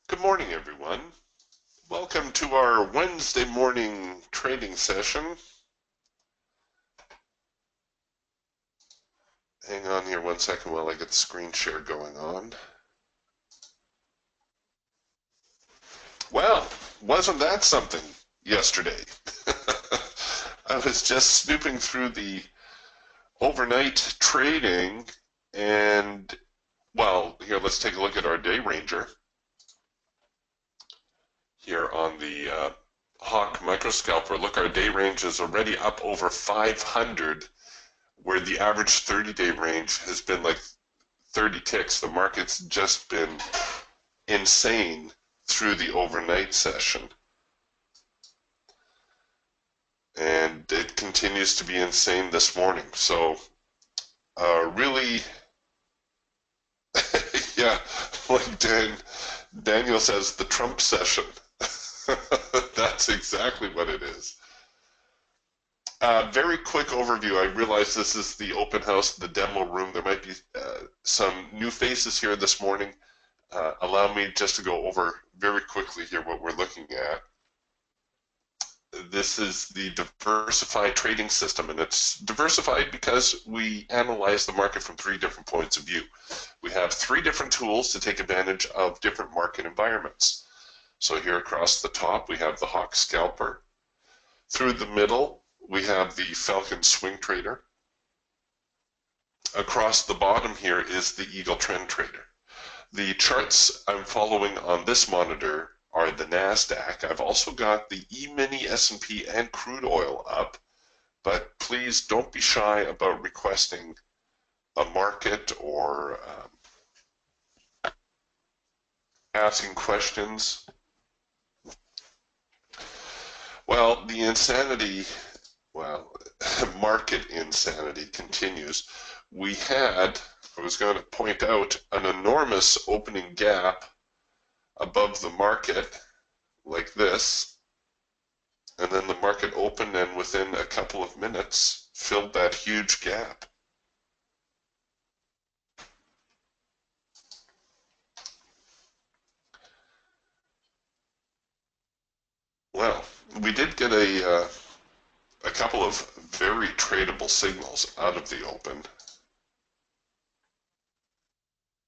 Good morning, everyone. Welcome to our Wednesday morning trading session. Hang on here one second while I get the screen share going on. Well, wasn't that something yesterday? I was just snooping through the overnight trading and, well, here, let's take a look at our day ranger here on the Hawk microscalper. Look, our day range is already up over 500, where the average 30-day range has been like 30 ticks. The market's just been insane through the overnight session. And it continues to be insane this morning. So, really, yeah, like Daniel says, the Trump session. That's exactly what it is. Very quick overview. I realize this is the open house, the demo room. There might be some new faces here this morning. Allow me just to go over very quickly here what we're looking at. This is the diversified trading system, and it's diversified because we analyze the market from 3 different points of view. We have 3 different tools to take advantage of different market environments. So here across the top, we have the Hawk Scalper. Through the middle, we have the Falcon Swing Trader. Across the bottom here is the Eagle Trend Trader. The charts I'm following on this monitor are the NASDAQ. I've also got the E-mini S&P and crude oil up, but please don't be shy about requesting a market or asking questions. Well, the insanity, market insanity continues. I was going to point out an enormous opening gap above the market like this, and then the market opened and within a couple of minutes filled that huge gap. Well, we did get a couple of very tradable signals out of the open.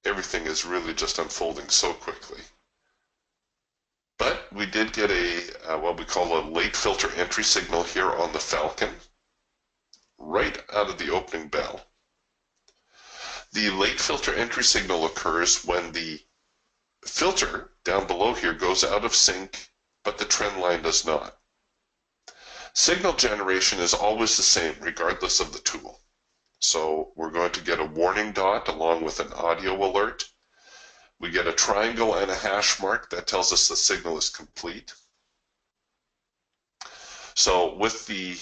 Everything is really just unfolding so quickly. But we did get what we call a late filter entry signal here on the Falcon, right out of the opening bell. The late filter entry signal occurs when the filter down below here goes out of sync, but the trend line does not. Signal generation is always the same regardless of the tool. So we're going to get a warning dot along with an audio alert. We get a triangle and a hash mark that tells us the signal is complete. So with the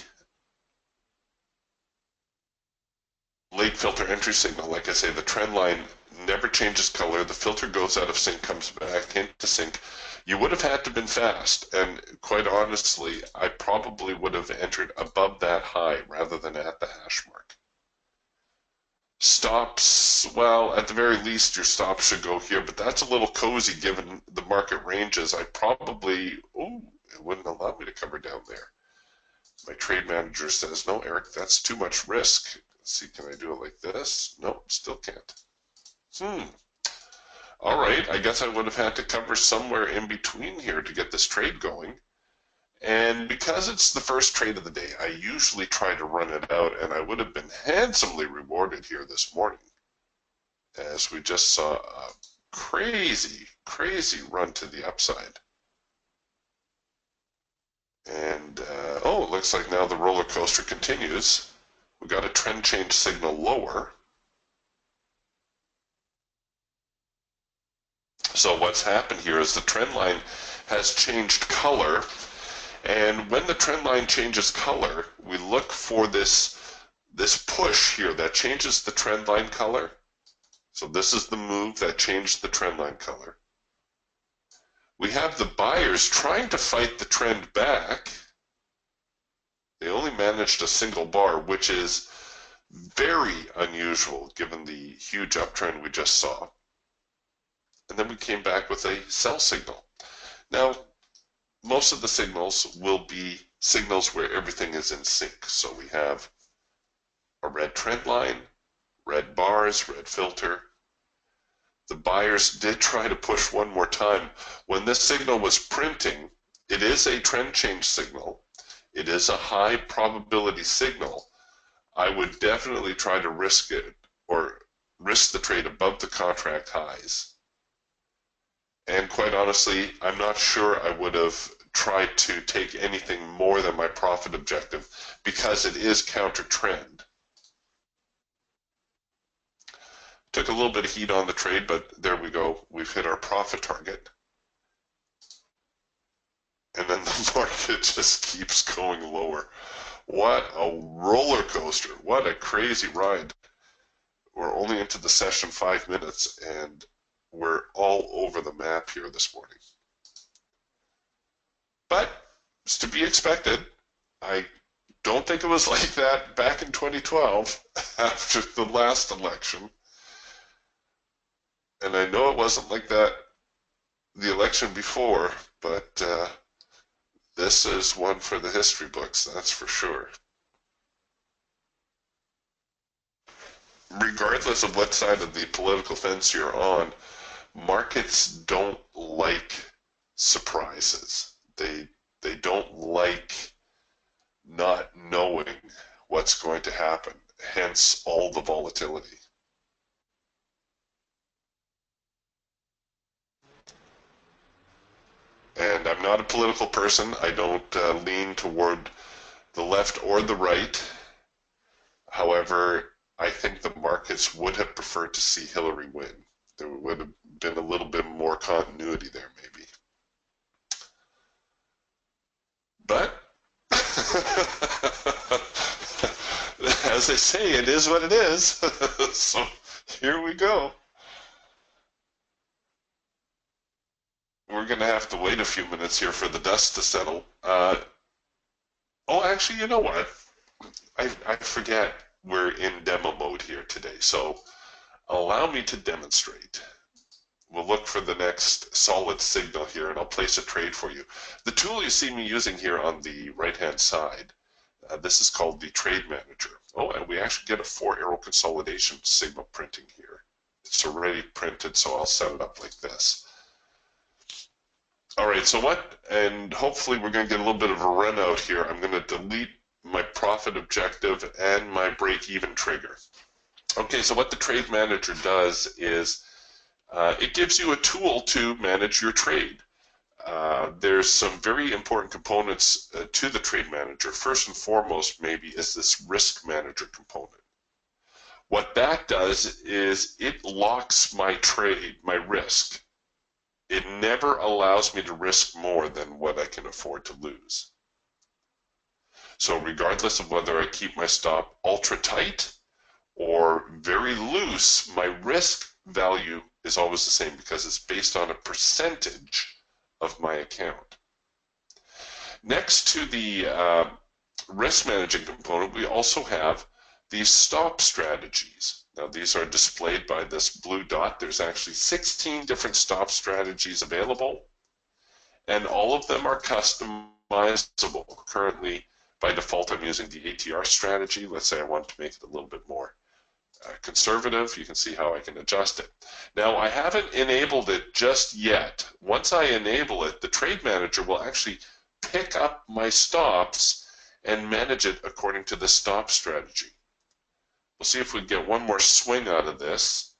late filter entry signal, like I say, the trend line never changes color. The filter goes out of sync, comes back into sync. You would have had to have been fast, and quite honestly, I probably would have entered above that high rather than at the hash mark. Stops, well, at the very least, your stop should go here, but that's a little cozy given the market ranges. I probably, it wouldn't allow me to cover down there. My trade manager says, no, Eric, that's too much risk. Let's see, can I do it like this? No, still can't. All right, I guess I would have had to cover somewhere in between here to get this trade going. And because it's the first trade of the day, I usually try to run it out, and I would have been handsomely rewarded here this morning, as we just saw a crazy, crazy run to the upside. And, it looks like now the roller coaster continues. We got a trend change signal lower. So what's happened here is the trend line has changed color. And when the trend line changes color, we look for this push here that changes the trend line color. So this is the move that changed the trend line color. We have the buyers trying to fight the trend back. They only managed a single bar, which is very unusual given the huge uptrend we just saw. And then then we came back with a sell signal. Now, most of the signals will be signals where everything is in sync. So we have a red trend line, red bars, red filter. The buyers did try to push one more time. When this signal was printing, it is a trend change signal. It is a high probability signal. I would definitely try to risk it or risk the trade above the contract highs. And quite honestly, I'm not sure I would have tried to take anything more than my profit objective because it is counter trend. Took a little bit of heat on the trade, but there we go. We've hit our profit target. And then the market just keeps going lower. What a roller coaster. What a crazy ride. We're only into the session 5 minutes, and we're all over the map here this morning. But it's to be expected. I don't think it was like that back in 2012 after the last election. And I know it wasn't like that the election before, but this is one for the history books, that's for sure. Regardless of what side of the political fence you're on, markets don't like surprises. They don't like not knowing what's going to happen, hence all the volatility. And I'm not a political person. I don't lean toward the left or the right. However, I think the markets would have preferred to see Hillary win. There would have been a little bit more continuity there, maybe. But, as they say, it is what it is. So, here we go. We're going to have to wait a few minutes here for the dust to settle. Oh, actually, you know what? I forget we're in demo mode here today, so allow me to demonstrate. We'll look for the next solid signal here, and I'll place a trade for you. The tool you see me using here on the right-hand side, this is called the Trade Manager. Oh, and we actually get a 4-arrow consolidation signal printing here. It's already printed, so I'll set it up like this. All right, so what, and hopefully we're going to get a little bit of a run out here. I'm going to delete my profit objective and my break-even trigger. Okay, so what the Trade Manager does is it gives you a tool to manage your trade. There's some very important components to the Trade Manager. First and foremost, maybe, is this Risk Manager component. What that does is it locks my trade, my risk. It never allows me to risk more than what I can afford to lose. So regardless of whether I keep my stop ultra tight or very loose, my risk value is always the same because it's based on a percentage of my account. Next to the risk managing component, we also have these stop strategies. Now these are displayed by this blue dot. There's actually 16 different stop strategies available, and all of them are customizable. Currently, by default, I'm using the ATR strategy. Let's say I want to make it a little bit more conservative. You can see how I can adjust it. Now, I haven't enabled it just yet. Once I enable it, the Trade Manager will actually pick up my stops and manage it according to the stop strategy. We'll see if we can get one more swing out of this,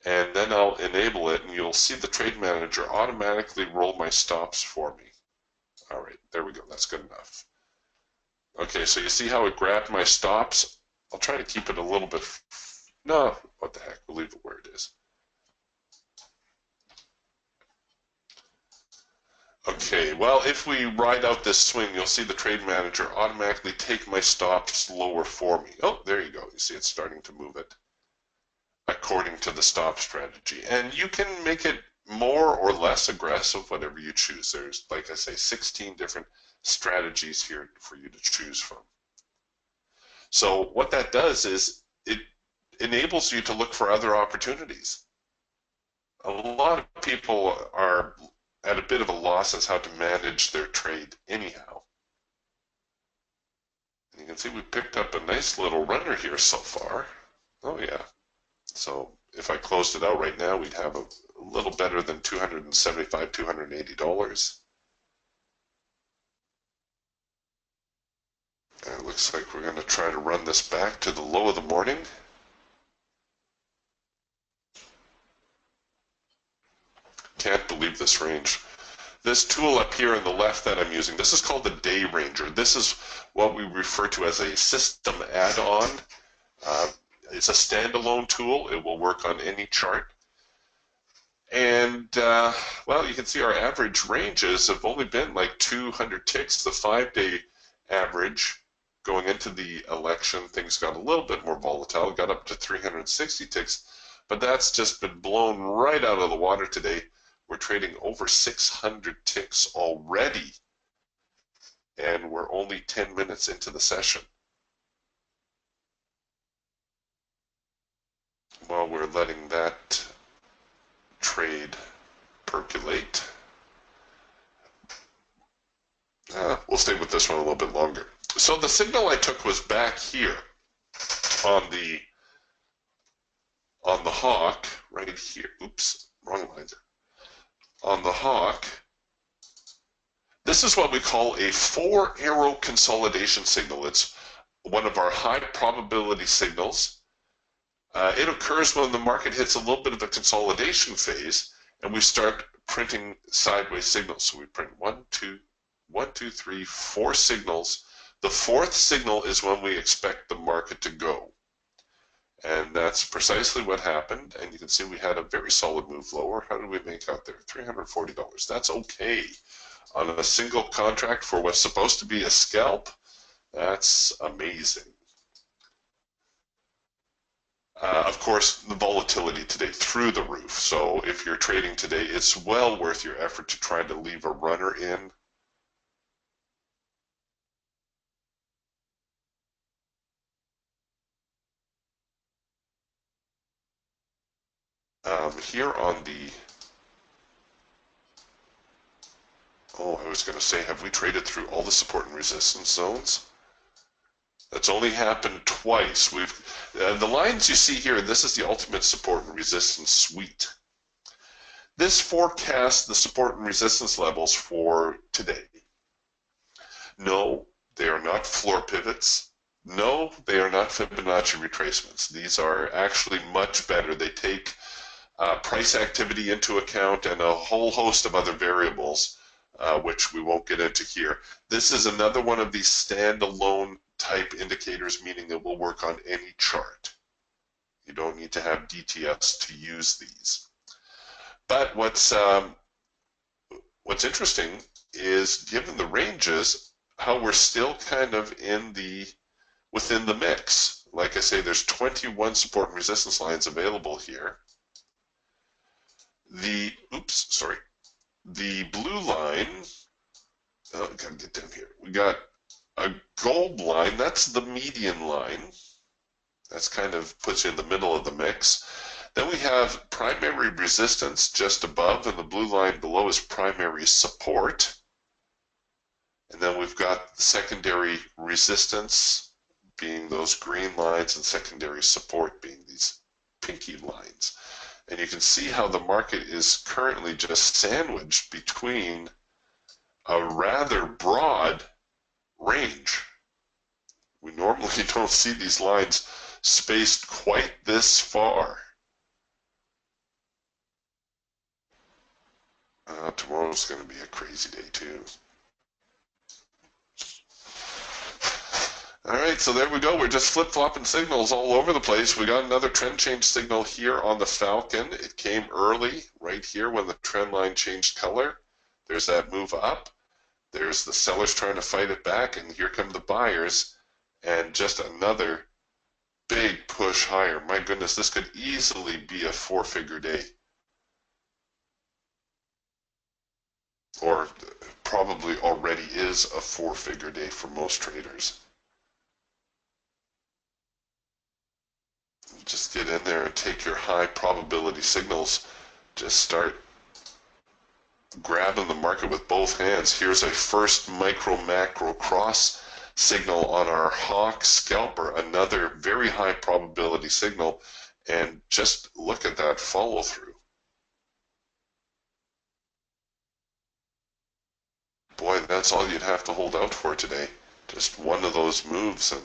and then I'll enable it, and you'll see the Trade Manager automatically roll my stops for me. All right, there we go. That's good enough. Okay, so you see how it grabbed my stops? I'll try to keep it a little bit. No, what the heck? We'll leave it where it is. Okay, well, if we ride out this swing, you'll see the Trade Manager automatically take my stops lower for me. Oh, there you go. You see it's starting to move it according to the stop strategy. And you can make it more or less aggressive, whatever you choose. There's, like I say, 16 different strategies here for you to choose from. So what that does is it enables you to look for other opportunities. a lot of people are at a bit of a loss as how to manage their trade anyhow. And you can see we picked up a nice little runner here so far. Oh yeah. So if I closed it out right now, we'd have a little better than $275, $280. And it looks like we're going to try to run this back to the low of the morning. Can't believe this range. This tool up here on the left that I'm using, this is called the Day Ranger. This is what we refer to as a system add-on. It's a standalone tool. It will work on any chart. And, well, you can see our average ranges have only been like 200 ticks. The 5-day average going into the election, things got a little bit more volatile. It got up to 360 ticks, but that's just been blown right out of the water today. We're trading over 600 ticks already, and we're only 10 minutes into the session. While we're letting that trade percolate, we'll stay with this one a little bit longer. So the signal I took was back here on the hawk, right here. Oops, wrong line there. On the hawk, this is what we call a 4-arrow consolidation signal. It's one of our high probability signals. It occurs when the market hits a little bit of a consolidation phase and we start printing sideways signals. So we print 1, 2, 3, 4 signals. The 4th signal is when we expect the market to go. And that's precisely what happened. And you can see we had a very solid move lower. How did we make out there? $340. That's okay. On a single contract for what's supposed to be a scalp, that's amazing. Of course, the volatility today through the roof. So if you're trading today, it's well worth your effort to try to leave a runner in. Here on the, I was going to say, have we traded through all the support and resistance zones? That's only happened twice. The lines you see here, this is the ultimate support and resistance suite. This forecasts the support and resistance levels for today. No, they are not floor pivots. No, they are not Fibonacci retracements. These are actually much better. They take price activity into account and a whole host of other variables, which we won't get into here. This is another one of these standalone type indicators, meaning it will work on any chart. You don't need to have DTS to use these. But what's interesting is, given the ranges, how we're still kind of within the mix. Like I say, there's 21 support and resistance lines available here. The blue line, gotta get down here. We got a gold line, that's the median line. That's kind of puts you in the middle of the mix. Then we have primary resistance just above, and the blue line below is primary support. And then we've got secondary resistance being those green lines, and secondary support being these pinky lines. And you can see how the market is currently just sandwiched between a rather broad range. We normally don't see these lines spaced quite this far. Tomorrow's going to be a crazy day too. All right, so there we go. We're just flip-flopping signals all over the place. We got another trend change signal here on the Falcon. It came early, right here when the trend line changed color. There's that move up. There's the sellers trying to fight it back, and here come the buyers. And just another big push higher. My goodness, this could easily be a 4-figure day. Or probably already is a 4-figure day for most traders. Just get in there and take your high probability signals. just start grabbing the market with both hands. Here's a first micro macro cross signal on our Hawk scalper, another very high probability signal, and just look at that follow through. Boy, that's all you'd have to hold out for today. Just one of those moves, and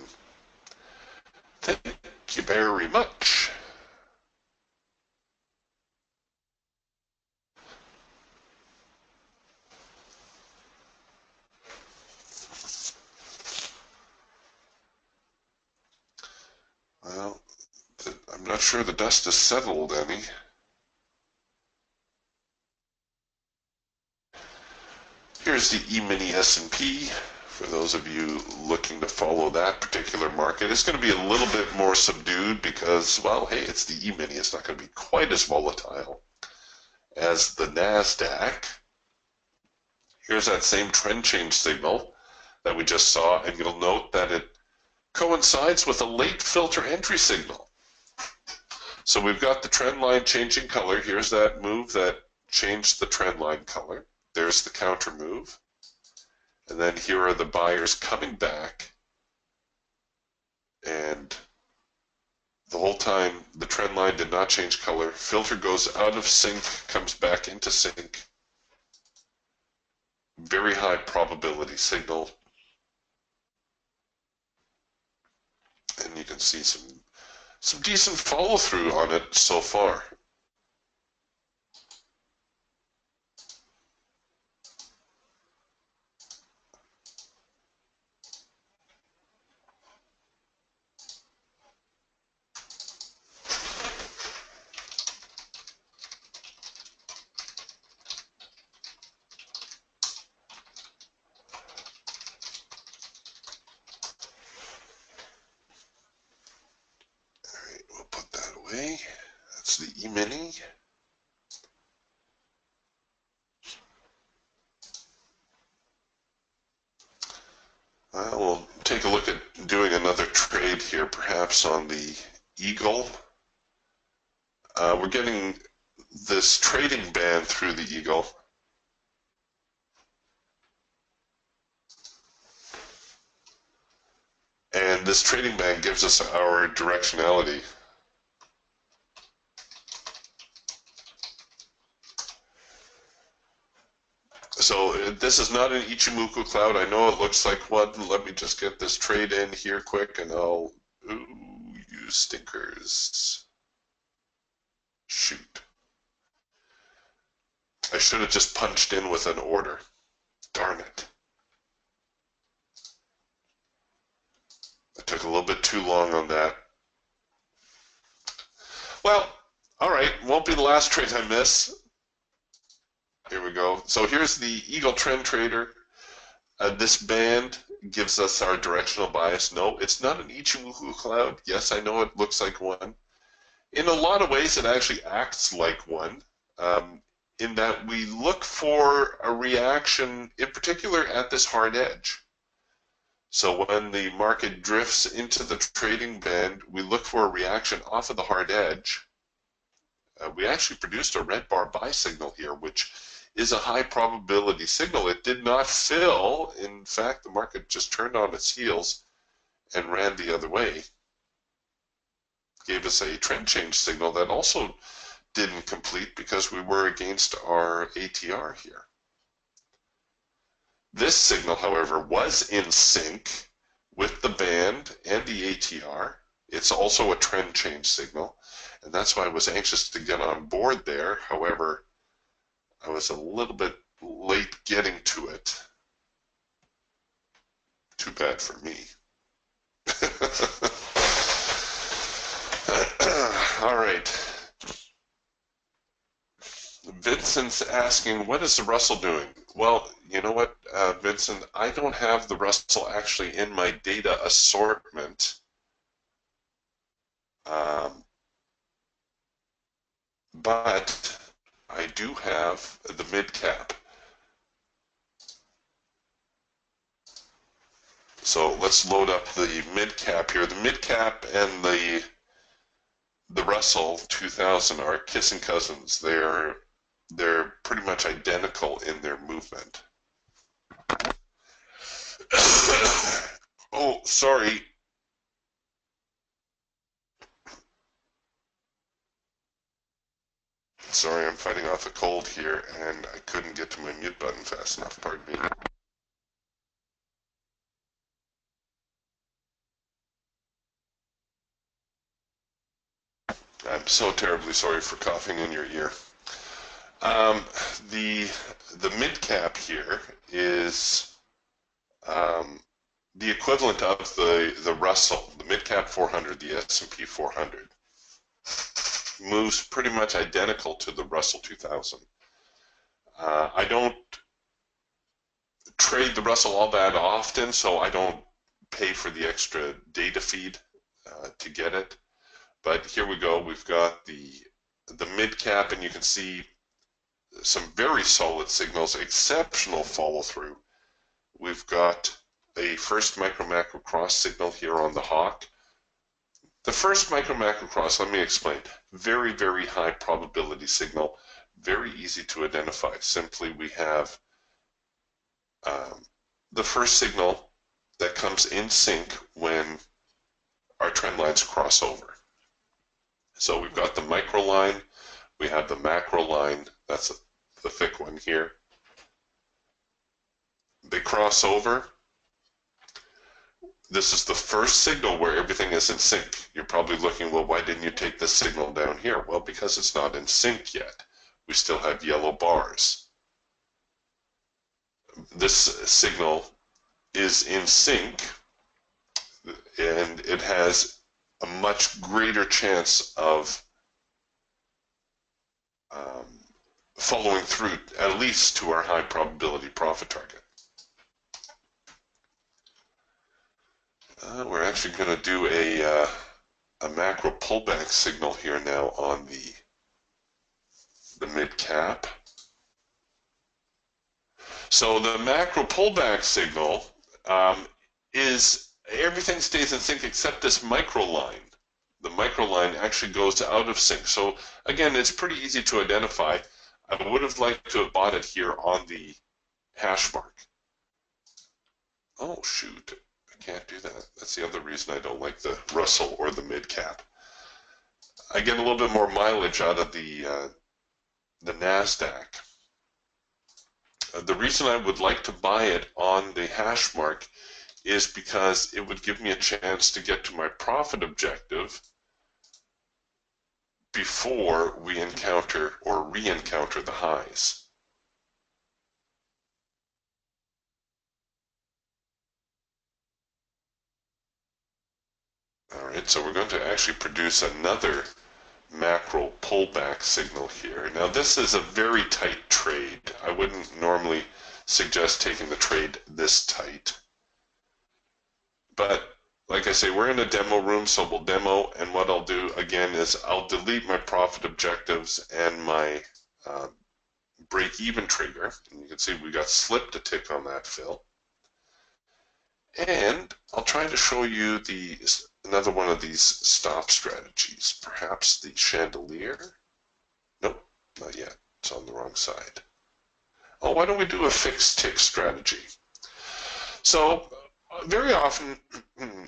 thank you very much. Well, I'm not sure the dust has settled any. Here's the E-mini S&P. For those of you looking to follow that particular market, it's going to be a little bit more subdued because, well, hey, it's the E-mini. It's not going to be quite as volatile as the NASDAQ. Here's that same trend change signal that we just saw, and you'll note that it coincides with a late filter entry signal. So we've got the trend line changing color. Here's that move that changed the trend line color. There's the counter move. And then here are the buyers coming back. And the whole time the trend line did not change color. Filter goes out of sync, comes back into sync. Very high probability signal. And you can see some decent follow through on it so far. We'll put that away. That's the E-mini. We'll take a look at doing another trade here, perhaps on the Eagle. We're getting this trading band through the Eagle. And this trading band gives us our directionality. So this is not an Ichimoku cloud. I know it looks like one. Let me just get this trade in here quick, and I'll... Ooh, you stinkers. Shoot. I should have just punched in with an order. Darn it. I took a little bit too long on that. Well, all right. Won't be the last trade I miss. Here we go. So here's the Eagle Trend Trader. This band gives us our directional bias. No, it's not an Ichimoku cloud. Yes, I know it looks like one. In a lot of ways, it actually acts like one, in that we look for a reaction, in particular at this hard edge. So when the market drifts into the trading band, we look for a reaction off of the hard edge. We actually produced a red bar buy signal here, which is a high probability signal. It did not fill. In fact, the market just turned on its heels and ran the other way. Gave us a trend change signal that also didn't complete because we were against our ATR here. This signal, however, was in sync with the band and the ATR. It's also a trend change signal, and that's why I was anxious to get on board there. However, I was a little bit late getting to it. Too bad for me. All right. Vincent's asking, what is the Russell doing? Well, you know what, Vincent, I don't have the Russell actually in my data assortment. But I do have the mid-cap. So let's load up the mid-cap here. The mid-cap and the Russell 2000 are kissing cousins. They're they're pretty much identical in their movement. Oh, sorry. Sorry, I'm fighting off a cold here, and I couldn't get to my mute button fast enough. Pardon me. I'm so terribly sorry for coughing in your ear. Um, the mid cap here is the equivalent of the Russell, the mid cap 400, the S&P 400. Moves pretty much identical to the Russell 2000. I don't trade the Russell all that often, so I don't pay for the extra data feed to get it. But here we go. We've got the mid cap, and you can see some very solid signals, exceptional follow through. We've got a first micro macro cross signal here on the hawk. The first micro macro cross, let me explain. Very, very high probability signal, very easy to identify. Simply we have the first signal that comes in sync when our trend lines cross over. So we've got the micro line, we have the macro line, that's the thick one here. They cross over. This is the first signal where everything is in sync. You're probably looking, well, why didn't you take this signal down here? Well, because it's not in sync yet. We still have yellow bars. This signal is in sync, and it has a much greater chance of following through, at least to our high probability profit target. We're actually going to do a macro pullback signal here now on the mid cap. So the macro pullback signal is everything stays in sync except this micro line. The micro line actually goes out of sync. So again, it's pretty easy to identify. I would have liked to have bought it here on the hash mark. Oh shoot, I can't do that. That's the other reason I don't like the Russell or the mid cap. I get a little bit more mileage out of the NASDAQ. The reason I would like to buy it on the hash mark is because it would give me a chance to get to my profit objective before we encounter or re-encounter the highs. All right, so we're going to actually produce another macro pullback signal here. Now this is a very tight trade. I wouldn't normally suggest taking the trade this tight. But like I say, we're in a demo room, so we'll demo, and what I'll do again is I'll delete my profit objectives and my break-even trigger. And you can see we got slipped a tick on that fill. And I'll try to show you another one of these stop strategies. Perhaps the chandelier? Nope, not yet. It's on the wrong side. Oh, why don't we do a fixed tick strategy? So very often,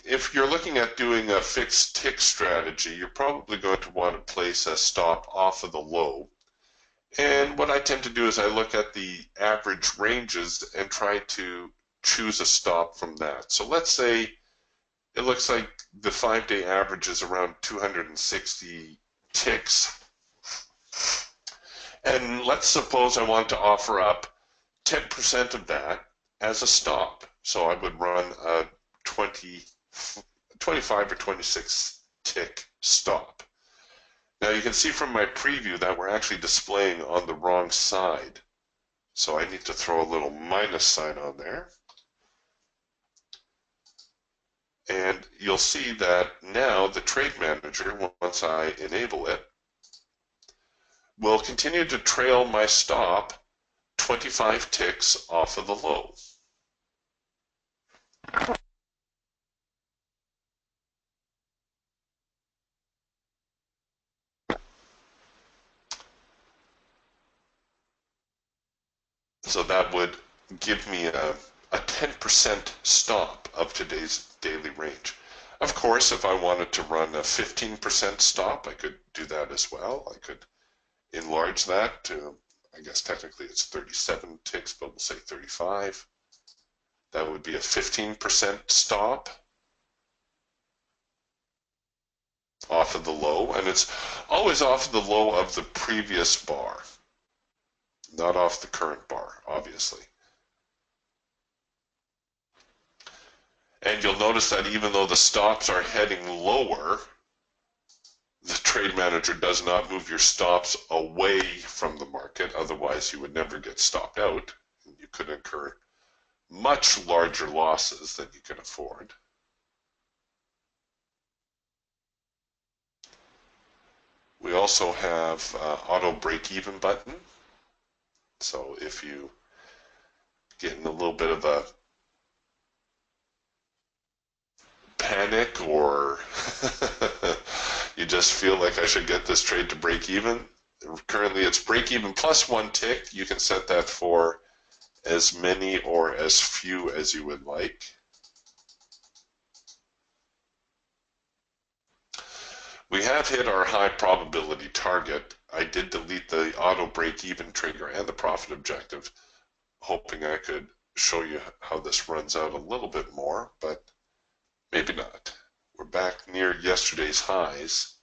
if you're looking at doing a fixed tick strategy, you're probably going to want to place a stop off of the low. And what I tend to do is I look at the average ranges and try to choose a stop from that. So let's say it looks like the 5-day average is around 260 ticks. And let's suppose I want to offer up 10% of that as a stop. So I would run a 25 or 26 tick stop. Now you can see from my preview that we're actually displaying on the wrong side. So I need to throw a little minus sign on there. And you'll see that now the trade manager, once I enable it, will continue to trail my stop 25 ticks off of the low. So that would give me a 10% stop of today's daily range. Of course, if I wanted to run a 15% stop, I could do that as well. I could enlarge that to, I guess technically it's 37 ticks, but we'll say 35. That would be a 15% stop off of the low, and it's always off the low of the previous bar, not off the current bar, obviously. And you'll notice that even though the stops are heading lower, the trade manager does not move your stops away from the market. Otherwise, you would never get stopped out. You could incur much larger losses than you can afford. We also have auto break-even button. So if you get in a little bit of a panic or you just feel like I should get this trade to break even, currently it's break even plus 1 tick. You can set that for as many or as few as you would like. We have hit our high probability target. I did delete the auto break-even trigger and the profit objective, hoping I could show you how this runs out a little bit more, but maybe not. We're back near yesterday's highs.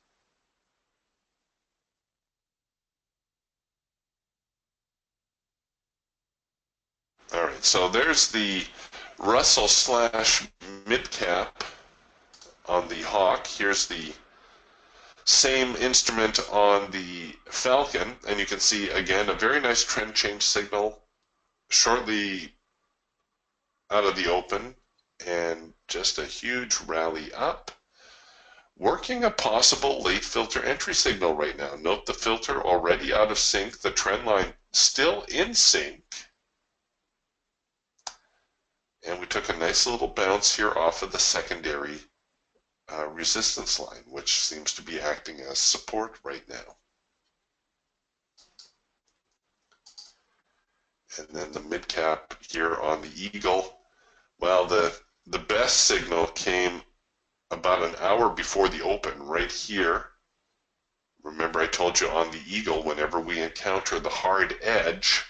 All right, so there's the Russell slash mid-cap on the Hawk. Here's the same instrument on the Falcon, and you can see again a very nice trend change signal shortly out of the open, and just a huge rally up, working a possible late filter entry signal right now. Note the filter already out of sync, the trend line still in sync, and we took a nice little bounce here off of the secondary resistance line, which seems to be acting as support right now. And then the mid cap here on the Eagle. Well, the best signal came about an hour before the open, right here. Remember I told you on the Eagle, whenever we encounter the hard edge,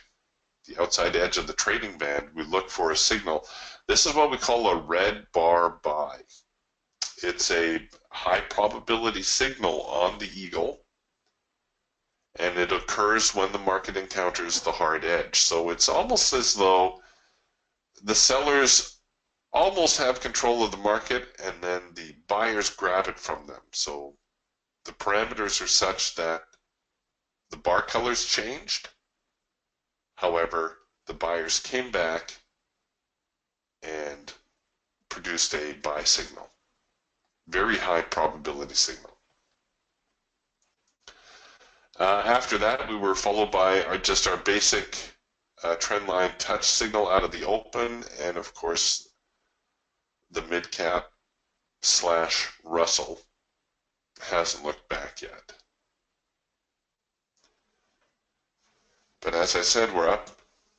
the outside edge of the trading band, we look for a signal. This is what we call a red bar buy. It's a high probability signal on the Eagle, and it occurs when the market encounters the hard edge. So it's almost as though the sellers almost have control of the market, and then the buyers grab it from them. So the parameters are such that the bar colors changed. However, the buyers came back and produced a buy signal. Very high probability signal. After that, we were followed by just our basic trend line touch signal out of the open, and of course the mid cap slash Russell hasn't looked back yet. But as I said, we're up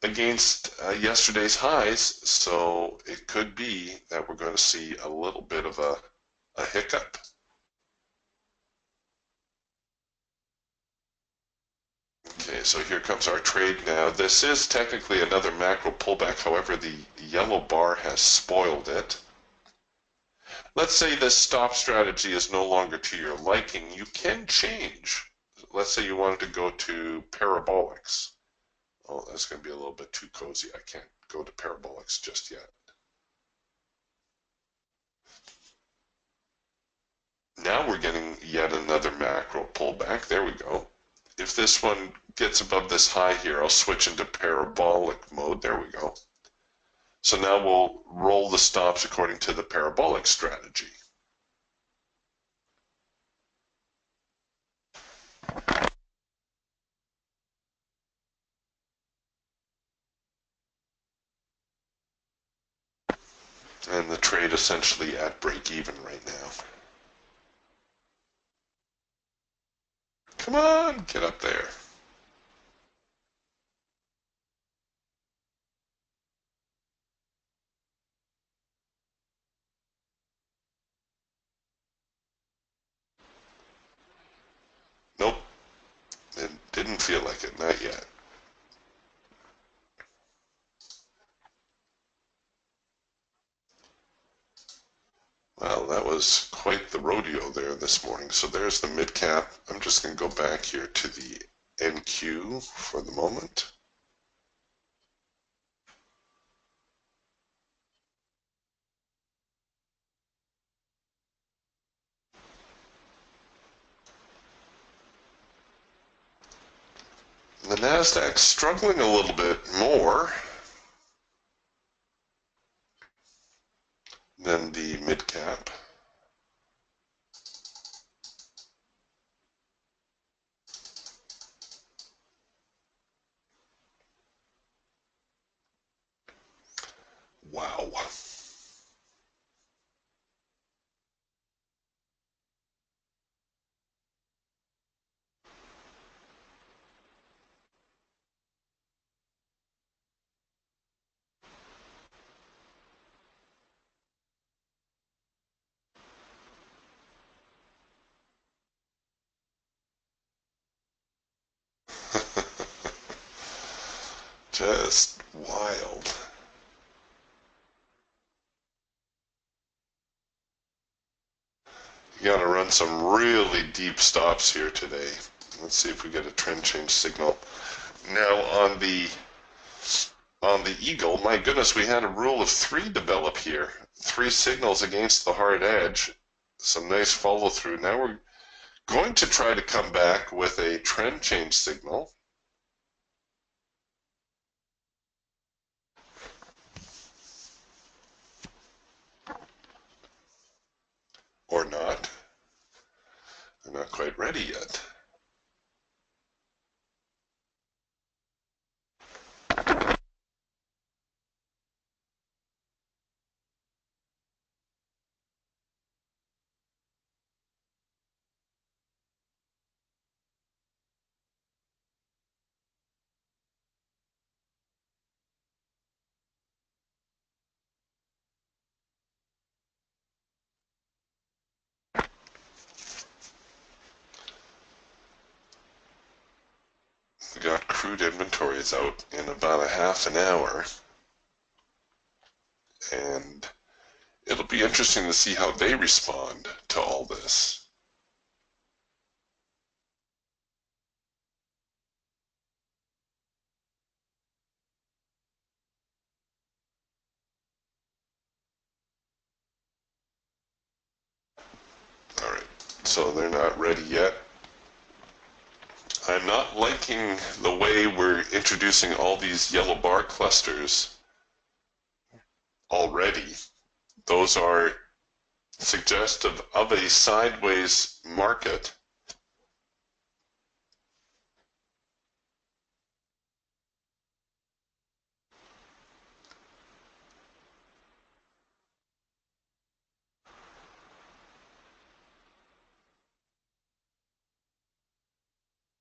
against yesterday's highs, so it could be that we're going to see a little bit of a hiccup. Okay, so here comes our trade now. This is technically another macro pullback, however, the yellow bar has spoiled it. Let's say this stop strategy is no longer to your liking. You can change. Let's say you wanted to go to parabolics. Oh, that's going to be a little bit too cozy. I can't go to parabolics just yet. Now we're getting yet another macro pullback. There we go. If this one gets above this high here, I'll switch into parabolic mode. There we go. So now we'll roll the stops according to the parabolic strategy. And the trade essentially at break even right now. Come on, get up there. Didn't feel like it, not yet. Well, that was quite the rodeo there this morning. So there's the mid cap. I'm just going to go back here to the NQ for the moment. The NASDAQ struggling a little bit more than the mid cap. Wow. Just wild. You got to run some really deep stops here today. Let's see if we get a trend change signal. Now on the Eagle, my goodness, we had a rule of three develop here. Three signals against the hard edge. Some nice follow through. Now we're going to try to come back with a trend change signal. Or not. They're not quite ready yet. We got crude inventories out in about a half an hour. And it'll be interesting to see how they respond to all this. All right, so they're not ready yet. I'm not liking the way we're introducing all these yellow bar clusters already. Those are suggestive of a sideways market.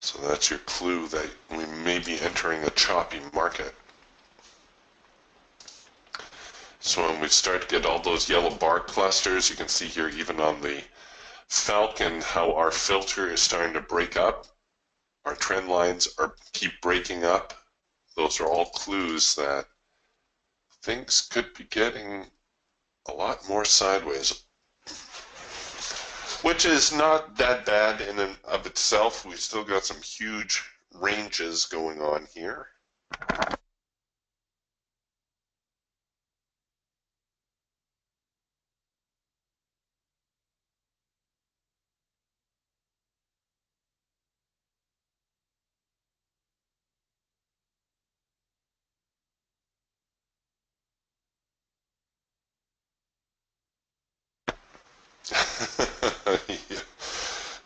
So that's your clue that we may be entering a choppy market. So when we start to get all those yellow bar clusters, you can see here even on the Falcon how our filter is starting to break up. Our trend lines keep breaking up. Those are all clues that things could be getting a lot more sideways, which is not that bad in and of itself. We've still got some huge ranges going on here. Yeah.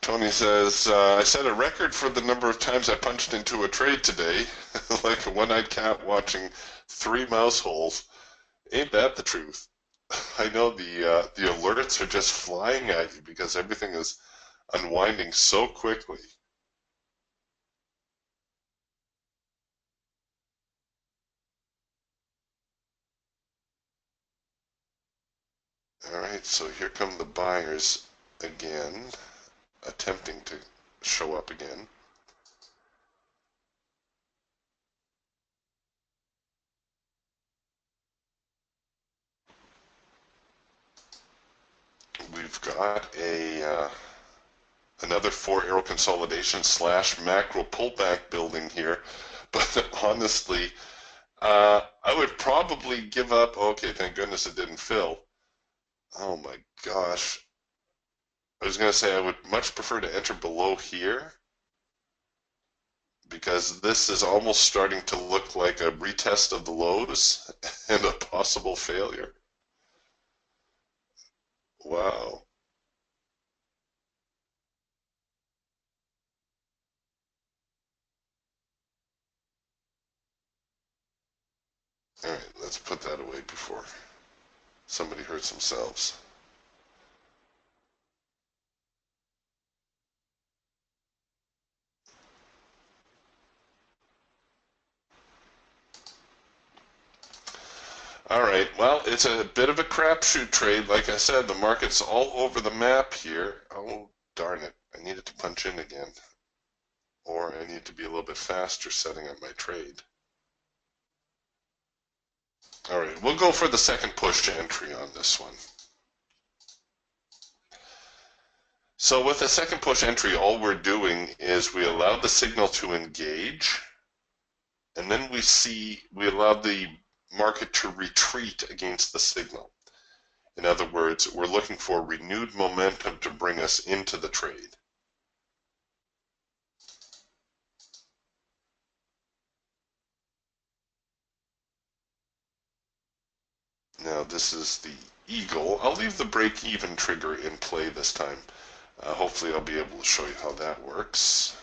Tony says, I set a record for the number of times I punched into a trade today, like a one-eyed cat watching 3 mouse holes. Ain't that the truth? I know the alerts are just flying at you because everything is unwinding so quickly. All right, so here come the buyers again, attempting to show up again. we've got a another 4-arrow consolidation slash macro pullback building here, but honestly, I would probably give up. Okay, thank goodness it didn't fill. Oh my gosh. I was going to say I would much prefer to enter below here because this is almost starting to look like a retest of the lows and a possible failure. Wow. All right, let's put that away before somebody hurts themselves. All right, well, it's a bit of a crapshoot trade. Like I said, the market's all over the map here. Oh, darn it. I needed to punch in again. Or I need to be a little bit faster setting up my trade. All right, we'll go for the second push entry on this one. So with the second push entry, all we're doing is we allow the signal to engage, and then we allow the market to retreat against the signal. In other words, we're looking for renewed momentum to bring us into the trade. Now this is the eagle. I'll leave the break-even trigger in play this time. Hopefully I'll be able to show you how that works.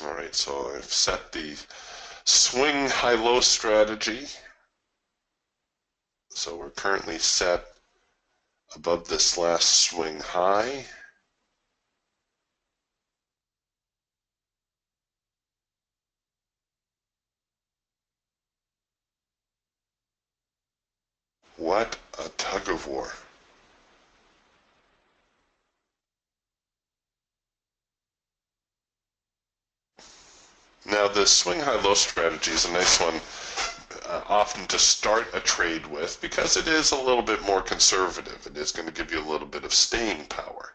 All right, so I've set the swing high-low strategy. So we're currently set above this last swing high. What a tug of war. Now the swing high-low strategy is a nice one often to start a trade with because it is a little bit more conservative. It is going to give you a little bit of staying power.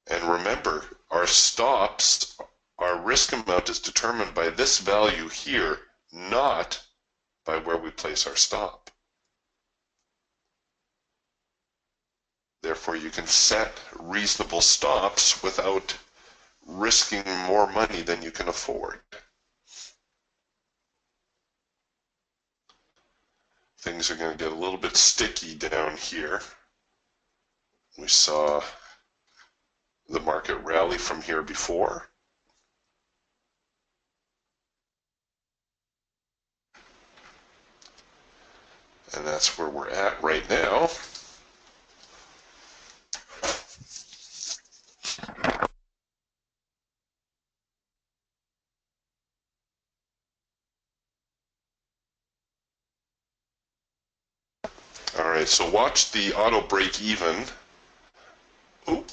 And remember, our stops, our risk amount is determined by this value here, not by where we place our stop. Therefore, you can set reasonable stops without risking more money than you can afford. Things are going to get a little bit sticky down here. We saw the market rally from here before. And that's where we're at right now. All right, so watch the auto break even. Ooh.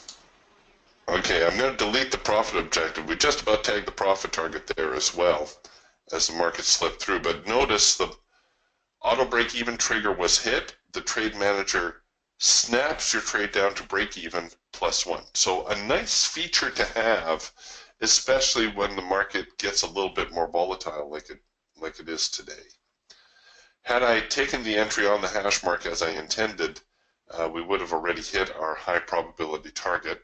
Okay, I'm going to delete the profit objective. We just about tagged the profit target there as well as the market slipped through. But notice the auto break even trigger was hit. The trade manager snaps your trade down to break even +1. So a nice feature to have, especially when the market gets a little bit more volatile like it is today. Had I taken the entry on the hash mark as I intended, we would have already hit our high probability target.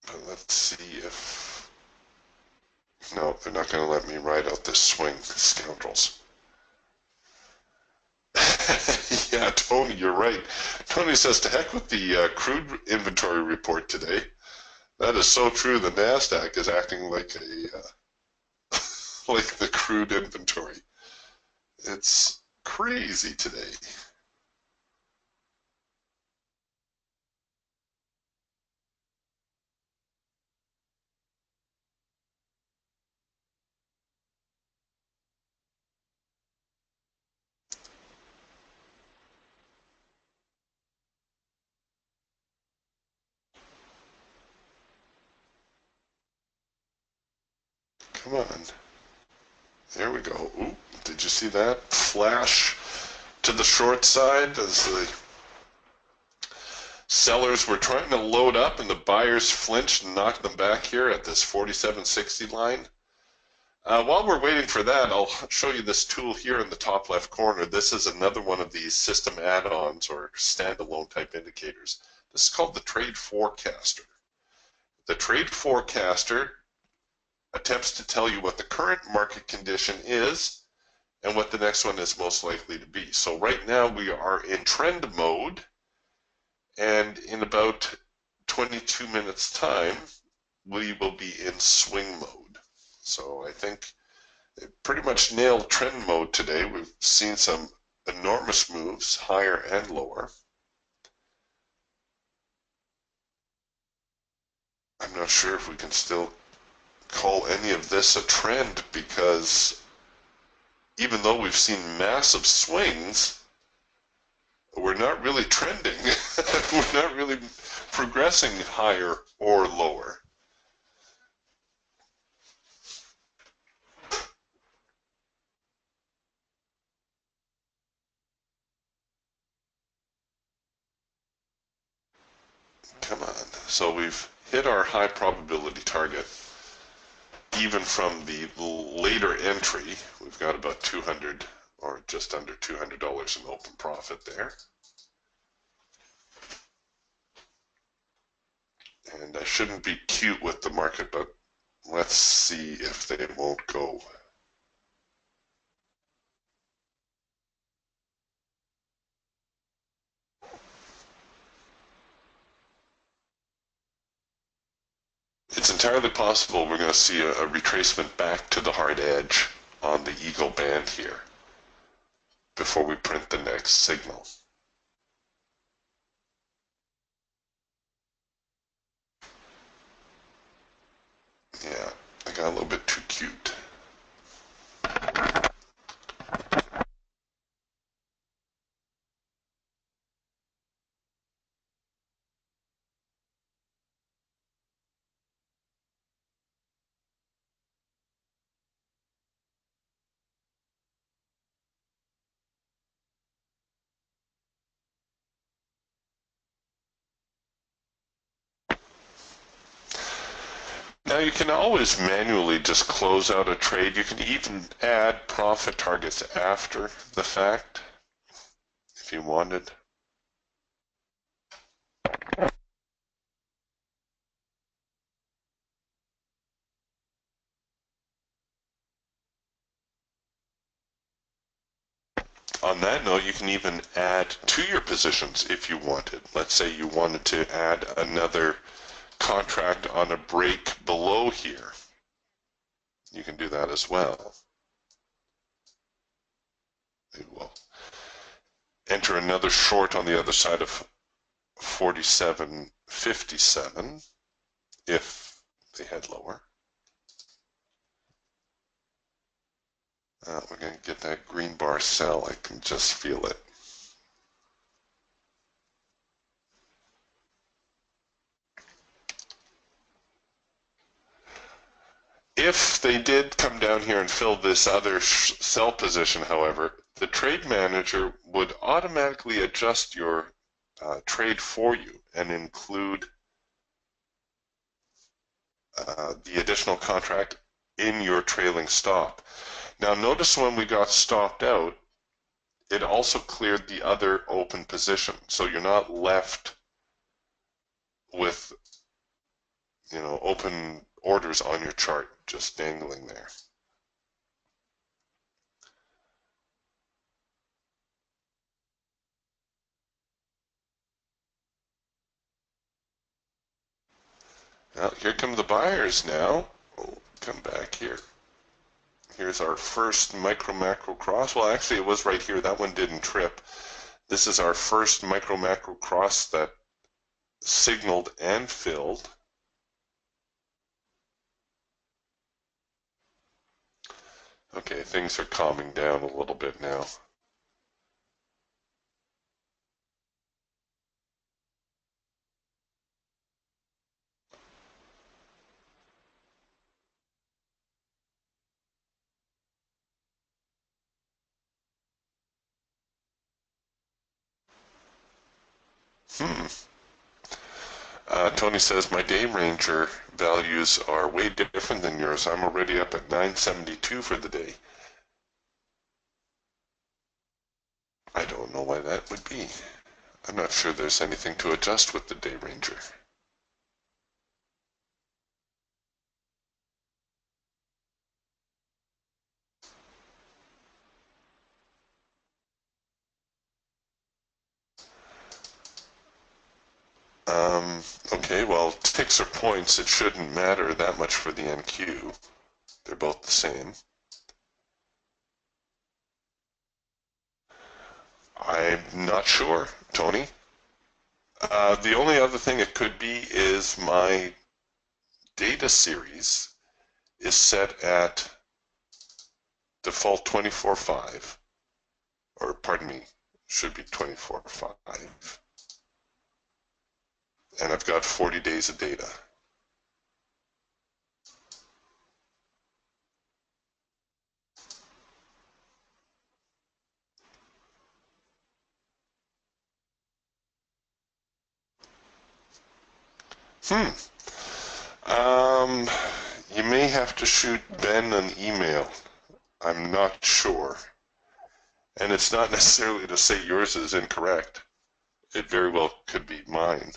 But let's see if... No, they're not going to let me ride out this swing, scoundrels. Yeah, Tony, you're right. Tony says, to heck with the crude inventory report today. That is so true. The NASDAQ is acting like like the crude inventory. It's crazy today. Come on. There we go. Ooh, did you see that? Flash to the short side as the sellers were trying to load up and the buyers flinched and knocked them back here at this 47.60 line. While we're waiting for that, I'll show you this tool here in the top left corner. This is another one of these system add-ons or standalone type indicators. This is called the Trade Forecaster. The Trade Forecaster attempts to tell you what the current market condition is and what the next one is most likely to be. So right now we are in trend mode, and in about 22 minutes time we will be in swing mode. So I think it pretty much nailed trend mode today. We've seen some enormous moves, higher and lower. I'm not sure if we can still call any of this a trend, because even though we've seen massive swings, we're not really trending. We're not really progressing higher or lower. Come on. So we've hit our high probability target. Even from the later entry, we've got about 200 or just under $200 in open profit there. And I shouldn't be cute with the market, but let's see if they won't go. It's entirely possible we're going to see a retracement back to the hard edge on the Eagle band here before we print the next signal. Yeah, I got a little bit too cute. Now you can always manually just close out a trade. You can even add profit targets after the fact if you wanted. On that note, you can even add to your positions if you wanted. Let's say you wanted to add another contract on a break below here. You can do that as well. Maybe we'll enter another short on the other side of 47.57 if they head lower. We're going to get that green bar sell. I can just feel it. If they did come down here and fill this other sell position, however, the trade manager would automatically adjust your trade for you and include the additional contract in your trailing stop. Now notice when we got stopped out, it also cleared the other open position, so you're not left with, open orders on your chart just dangling there. Now here come the buyers now. Oh, come back here. Here's our first micro macro cross. Well, actually it was right here. That one didn't trip. This is our first micro macro cross that signaled and filled. Okay, things are calming down a little bit now. Hmm. Tony says, my day ranger values are way different than yours. I'm already up at 972 for the day. I don't know why that would be. I'm not sure there's anything to adjust with the day ranger. Okay, well, ticks or points, it shouldn't matter that much for the NQ. They're both the same. I'm not sure, Tony. The only other thing it could be is my data series is set at default 24.5, or pardon me, should be 24.5. And I've got 40 days of data. Hmm. Um, you may have to shoot Ben an email. I'm not sure. And it's not necessarily to say yours is incorrect. It very well could be mine.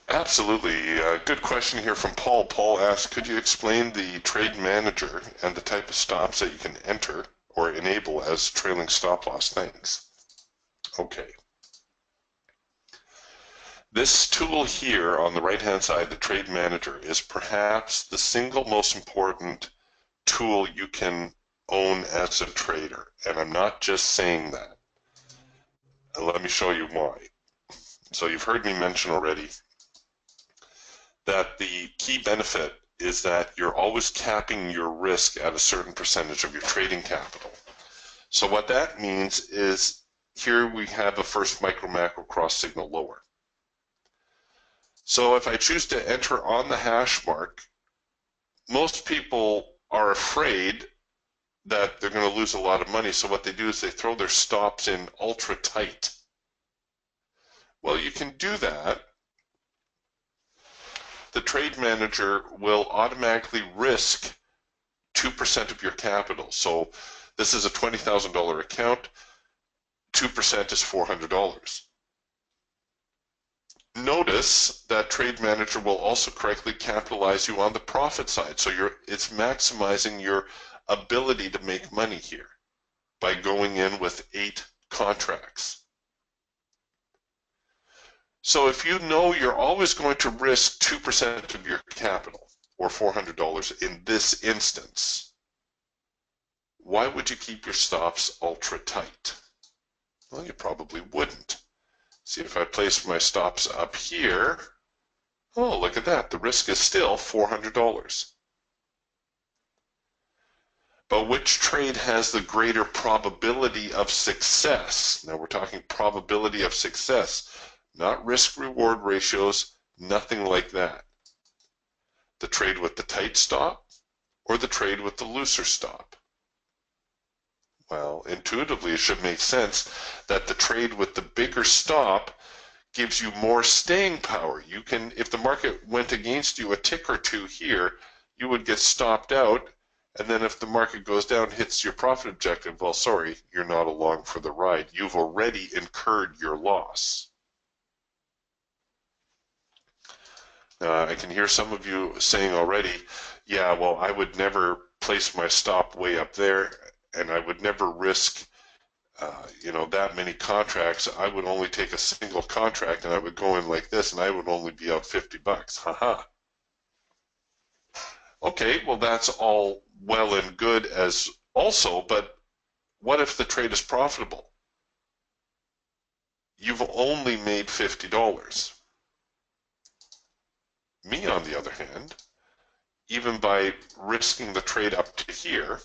Absolutely. Good question here from Paul. Paul asked, could you explain the trade manager and the type of stops that you can enter or enable as trailing stop loss? Thanks. Okay. This tool here on the right-hand side, the trade manager, is perhaps the single most important tool you can own as a trader. And I'm not just saying that. Let me show you why. So you've heard me mention already that the key benefit is that you're always capping your risk at a certain percentage of your trading capital. So what that means is here we have a first micro macro cross signal lower. So if I choose to enter on the hash mark, most people are afraid that they're going to lose a lot of money. So what they do is they throw their stops in ultra tight. Well, you can do that. The trade manager will automatically risk 2% of your capital. So this is a $20,000 account. 2% is $400. Notice that trade manager will also correctly capitalize you on the profit side. So it's maximizing your ability to make money here by going in with 8 contracts. So if you know you're always going to risk 2% of your capital, or $400 in this instance, why would you keep your stops ultra tight? Well, you probably wouldn't. See, if I place my stops up here, oh, look at that. The risk is still $400. But which trade has the greater probability of success? Now we're talking probability of success, not risk-reward ratios, nothing like that. The trade with the tight stop or the trade with the looser stop? Well, intuitively it should make sense that the trade with the bigger stop gives you more staying power. You can, if the market went against you a tick or two here, you would get stopped out, and then if the market goes down, hits your profit objective, well, sorry, you're not along for the ride. You've already incurred your loss. I can hear some of you saying already, yeah, well, I would never place my stop way up there, and I would never risk that many contracts. I would only take a single contract and I would go in like this and I would only be out $50. Haha. Okay, well, that's all well and good as also, but what if the trade is profitable? You've only made $50. Me, on the other hand, even by risking the trade up to here,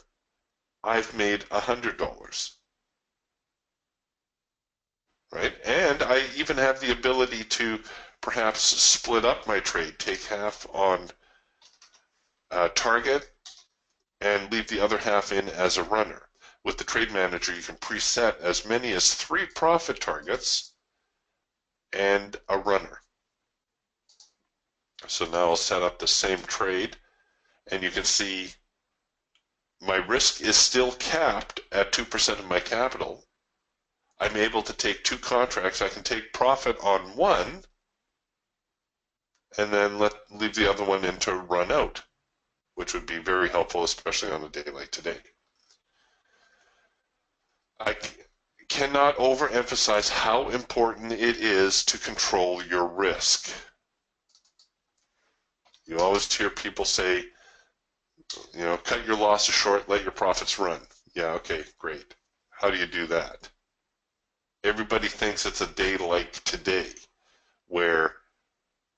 I've made $100. Right? And I even have the ability to perhaps split up my trade, take half on target and leave the other half in as a runner. With the trade manager, you can preset as many as 3 profit targets and a runner. So now I'll set up the same trade, and you can see my risk is still capped at 2% of my capital. I'm able to take 2 contracts. I can take profit on one and then leave the other one in to run out, which would be very helpful, especially on a day like today. I cannot overemphasize how important it is to control your risk. You always hear people say, you know, cut your losses short, let your profits run. Yeah, okay, great. How do you do that? Everybody thinks it's a day like today where,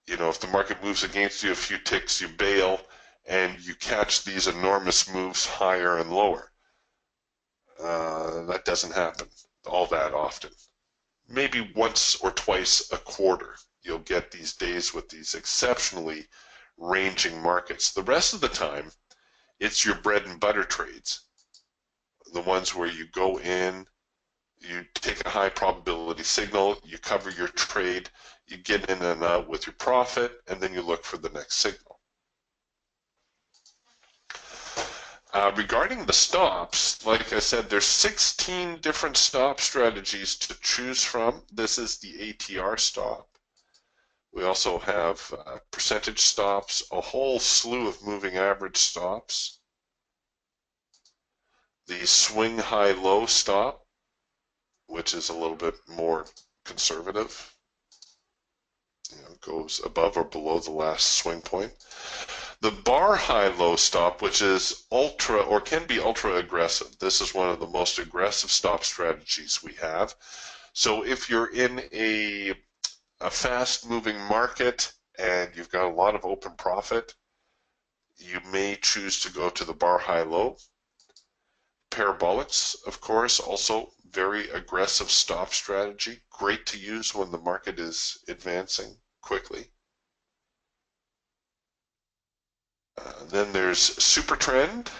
you know, if the market moves against you a few ticks, you bail and you catch these enormous moves higher and lower. That doesn't happen all that often. Maybe once or twice a quarter you'll get these days with these exceptionally ranging markets. The rest of the time, it's your bread and butter trades, the ones where you go in, you take a high probability signal, you cover your trade, you get in and out with your profit, and then you look for the next signal. Regarding the stops, like I said, there's 16 different stop strategies to choose from. This is the ATR stop. We also have percentage stops, a whole slew of moving average stops. The swing high-low stop, which is a little bit more conservative. You know, goes above or below the last swing point. The bar high-low stop, which is ultra or can be ultra aggressive. This is one of the most aggressive stop strategies we have. So if you're in a fast-moving market and you've got a lot of open profit, you may choose to go to the bar high-low. Parabolics, of course, also very aggressive stop strategy. Great to use when the market is advancing quickly. Then there's super trend,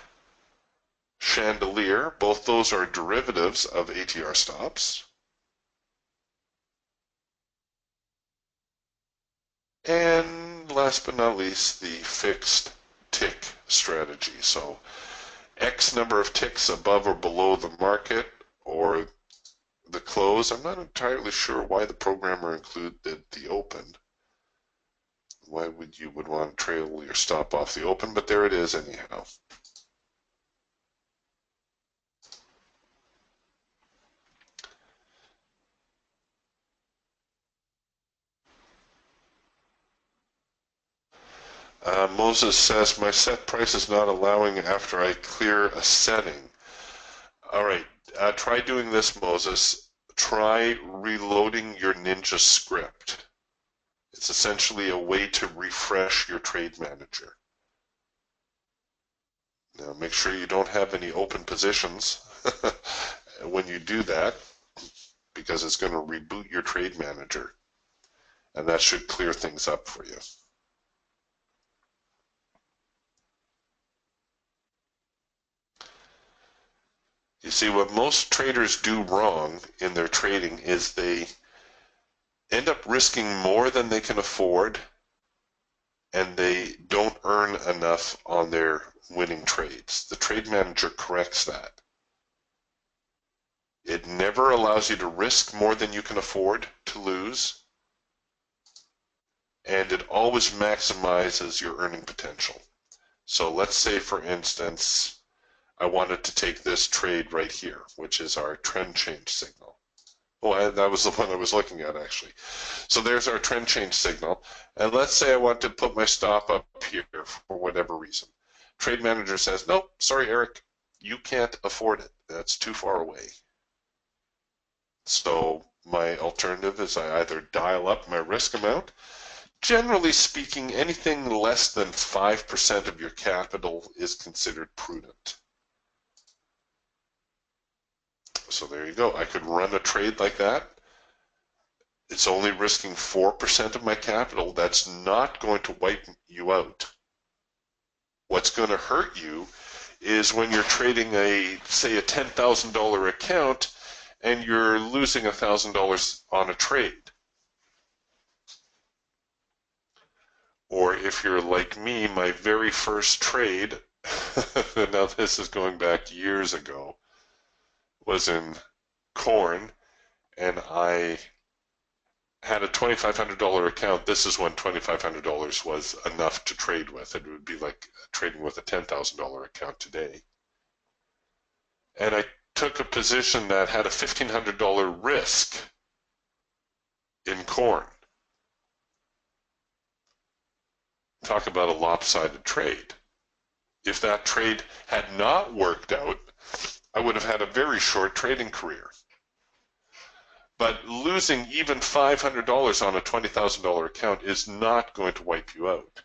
chandelier. Both those are derivatives of ATR stops. And last but not least, the fixed tick strategy. So X number of ticks above or below the market or the close. I'm not entirely sure why the programmer included the open. Why would you want to trail your stop off the open, but there it is anyhow. Moses says, my set price is not allowing after I clear a setting. All right, try doing this, Moses. Try reloading your Ninja script. It's essentially a way to refresh your trade manager. Now make sure you don't have any open positions when you do that, because it's going to reboot your trade manager, and that should clear things up for you. You see, what most traders do wrong in their trading is they end up risking more than they can afford, and they don't earn enough on their winning trades. The trade manager corrects that. It never allows you to risk more than you can afford to lose, and it always maximizes your earning potential. So let's say, for instance, I wanted to take this trade right here, which is our trend change signal. Oh, that was the one I was looking at, actually. So there's our trend change signal. And let's say I want to put my stop up here for whatever reason. Trade manager says, nope, sorry, Eric, you can't afford it. That's too far away. So my alternative is I either dial up my risk amount. Generally speaking, anything less than 5% of your capital is considered prudent. So there you go. I could run a trade like that. It's only risking 4% of my capital. That's not going to wipe you out. What's going to hurt you is when you're trading say a $10,000 account and you're losing $1,000 on a trade. Or if you're like me, my very first trade, now this is going back years ago, was in corn, and I had a $2,500 account. This is when $2,500 was enough to trade with. It would be like trading with a $10,000 account today. And I took a position that had a $1,500 risk in corn. Talk about a lopsided trade. If that trade had not worked out, I would have had a very short trading career. But losing even $500 on a $20,000 account is not going to wipe you out.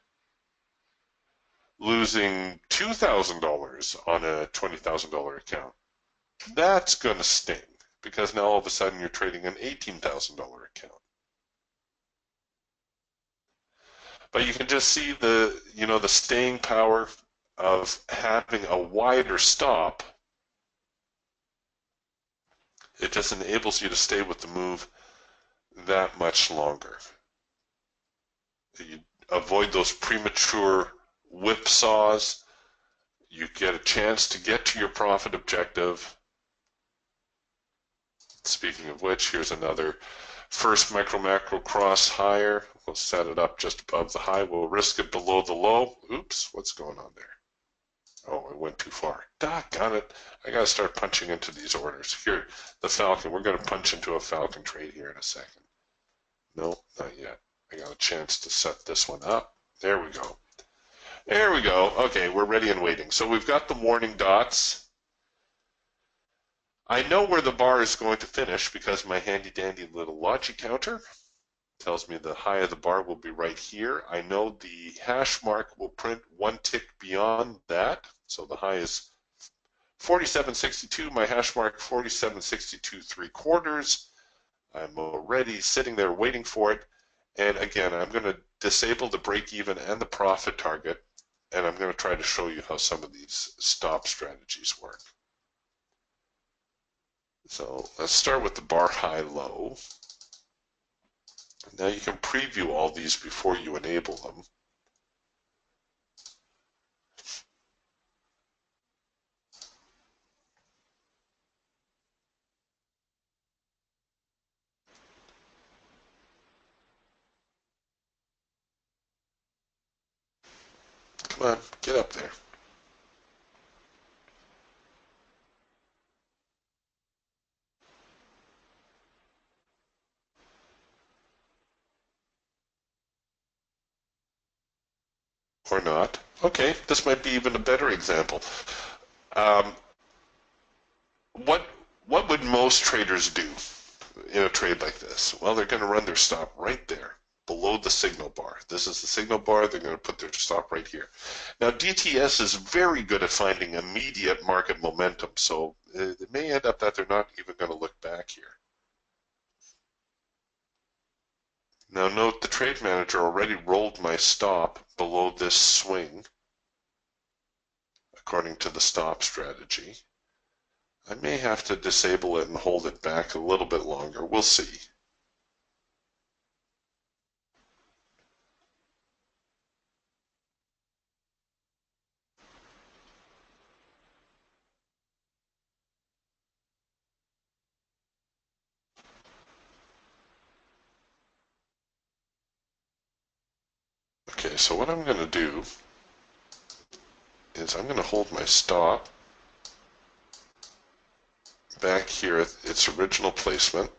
Losing $2,000 on a $20,000 account, that's going to sting, because now all of a sudden you're trading an $18,000 account. But you can just see the staying power of having a wider stop. It just enables you to stay with the move that much longer. You avoid those premature whipsaws. You get a chance to get to your profit objective. Speaking of which, here's another first micro-macro cross higher. We'll set it up just above the high. We'll risk it below the low. Oops, what's going on there? Oh, it went too far. Doggone it. I got to start punching into these orders. Here, the Falcon. We're going to punch into a Falcon trade here in a second. No, not yet. I got a chance to set this one up. There we go. There we go. Okay, we're ready and waiting. So we've got the warning dots. I know where the bar is going to finish because my handy-dandy little logic counter tells me the high of the bar will be right here. I know the hash mark will print one tick beyond that. So the high is 47.62. My hash mark 47.62 3/4. I'm already sitting there waiting for it. And again, I'm going to disable the break even and the profit target. And I'm going to try to show you how some of these stop strategies work. So let's start with the bar high low. Now you can preview all these before you enable them. Come on, get up there. Or not. Okay, this might be even a better example. Um, what would most traders do in a trade like this? Well, they're going to run their stop right there, below the signal bar. This is the signal bar. They're going to put their stop right here. Now, DTS is very good at finding immediate market momentum, so it may end up that they're not even going to look back here. Now note the trade manager already rolled my stop below this swing according to the stop strategy. I may have to disable it and hold it back a little bit longer. We'll see. Okay, so what I'm going to do is I'm going to hold my stop back here at its original placement.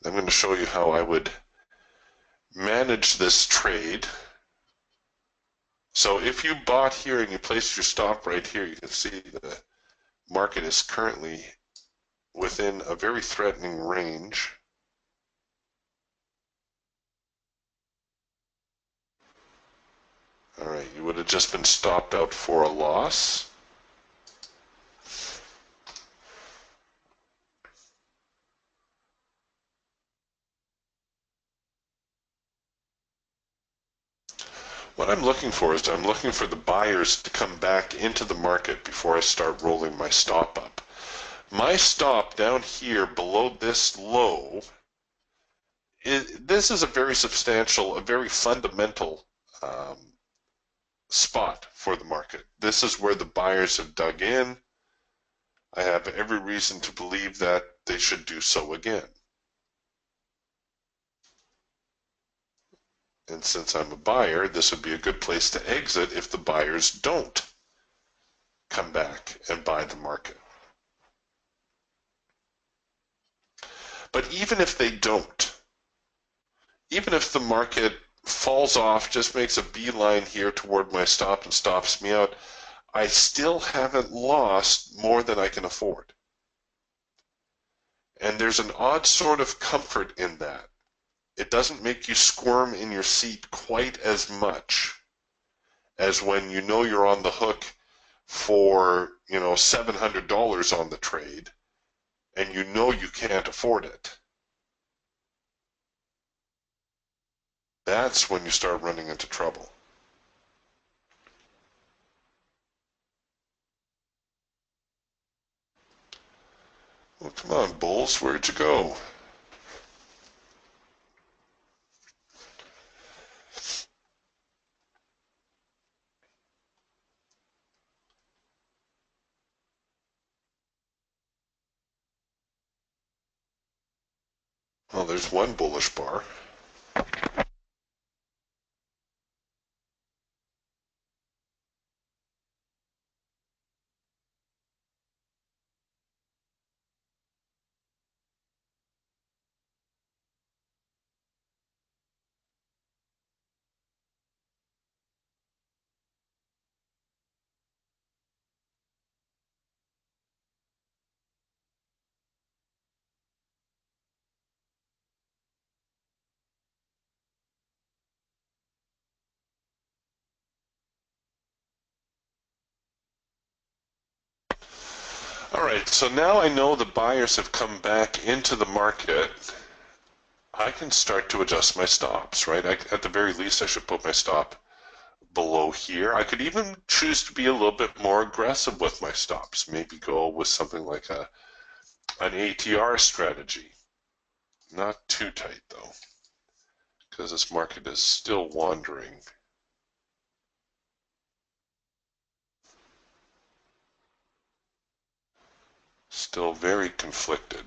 I'm going to show you how I would manage this trade. So if you bought here and you placed your stop right here, you can see the market is currently within a very threatening range. All right, you would have just been stopped out for a loss. What I'm looking for is I'm looking for the buyers to come back into the market before I start rolling my stop up. My stop down here below this low, this is a very substantial, a very fundamental spot for the market. This is where the buyers have dug in. I have every reason to believe that they should do so again. And since I'm a buyer, this would be a good place to exit if the buyers don't come back and buy the market. But even if they don't, even if the market falls off, just makes a beeline here toward my stop and stops me out, I still haven't lost more than I can afford. And there's an odd sort of comfort in that. It doesn't make you squirm in your seat quite as much as when you know you're on the hook for, $700 on the trade and you know you can't afford it. That's when you start running into trouble. Well, come on, bulls, where'd you go? Well, there's one bullish bar. All right, so now I know the buyers have come back into the market. I can start to adjust my stops, right? At the very least, I should put my stop below here. I could even choose to be a little bit more aggressive with my stops. Maybe go with something like an ATR strategy. Not too tight, though, because this market is still wandering. Still very conflicted.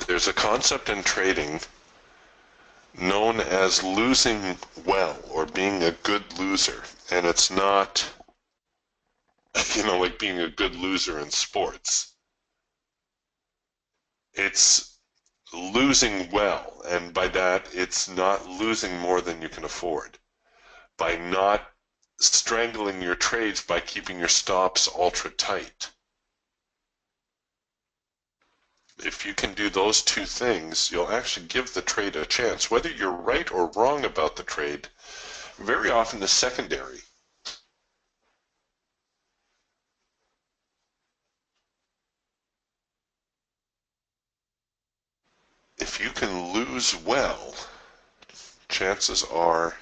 There's a concept in trading known as losing well or being a good loser. And it's not, like being a good loser in sports. It's losing well. And by that, it's not losing more than you can afford. By not strangling your trades by keeping your stops ultra tight. If you can do those two things, you'll actually give the trade a chance. Whether you're right or wrong about the trade, very often is secondary. If you can lose well, chances are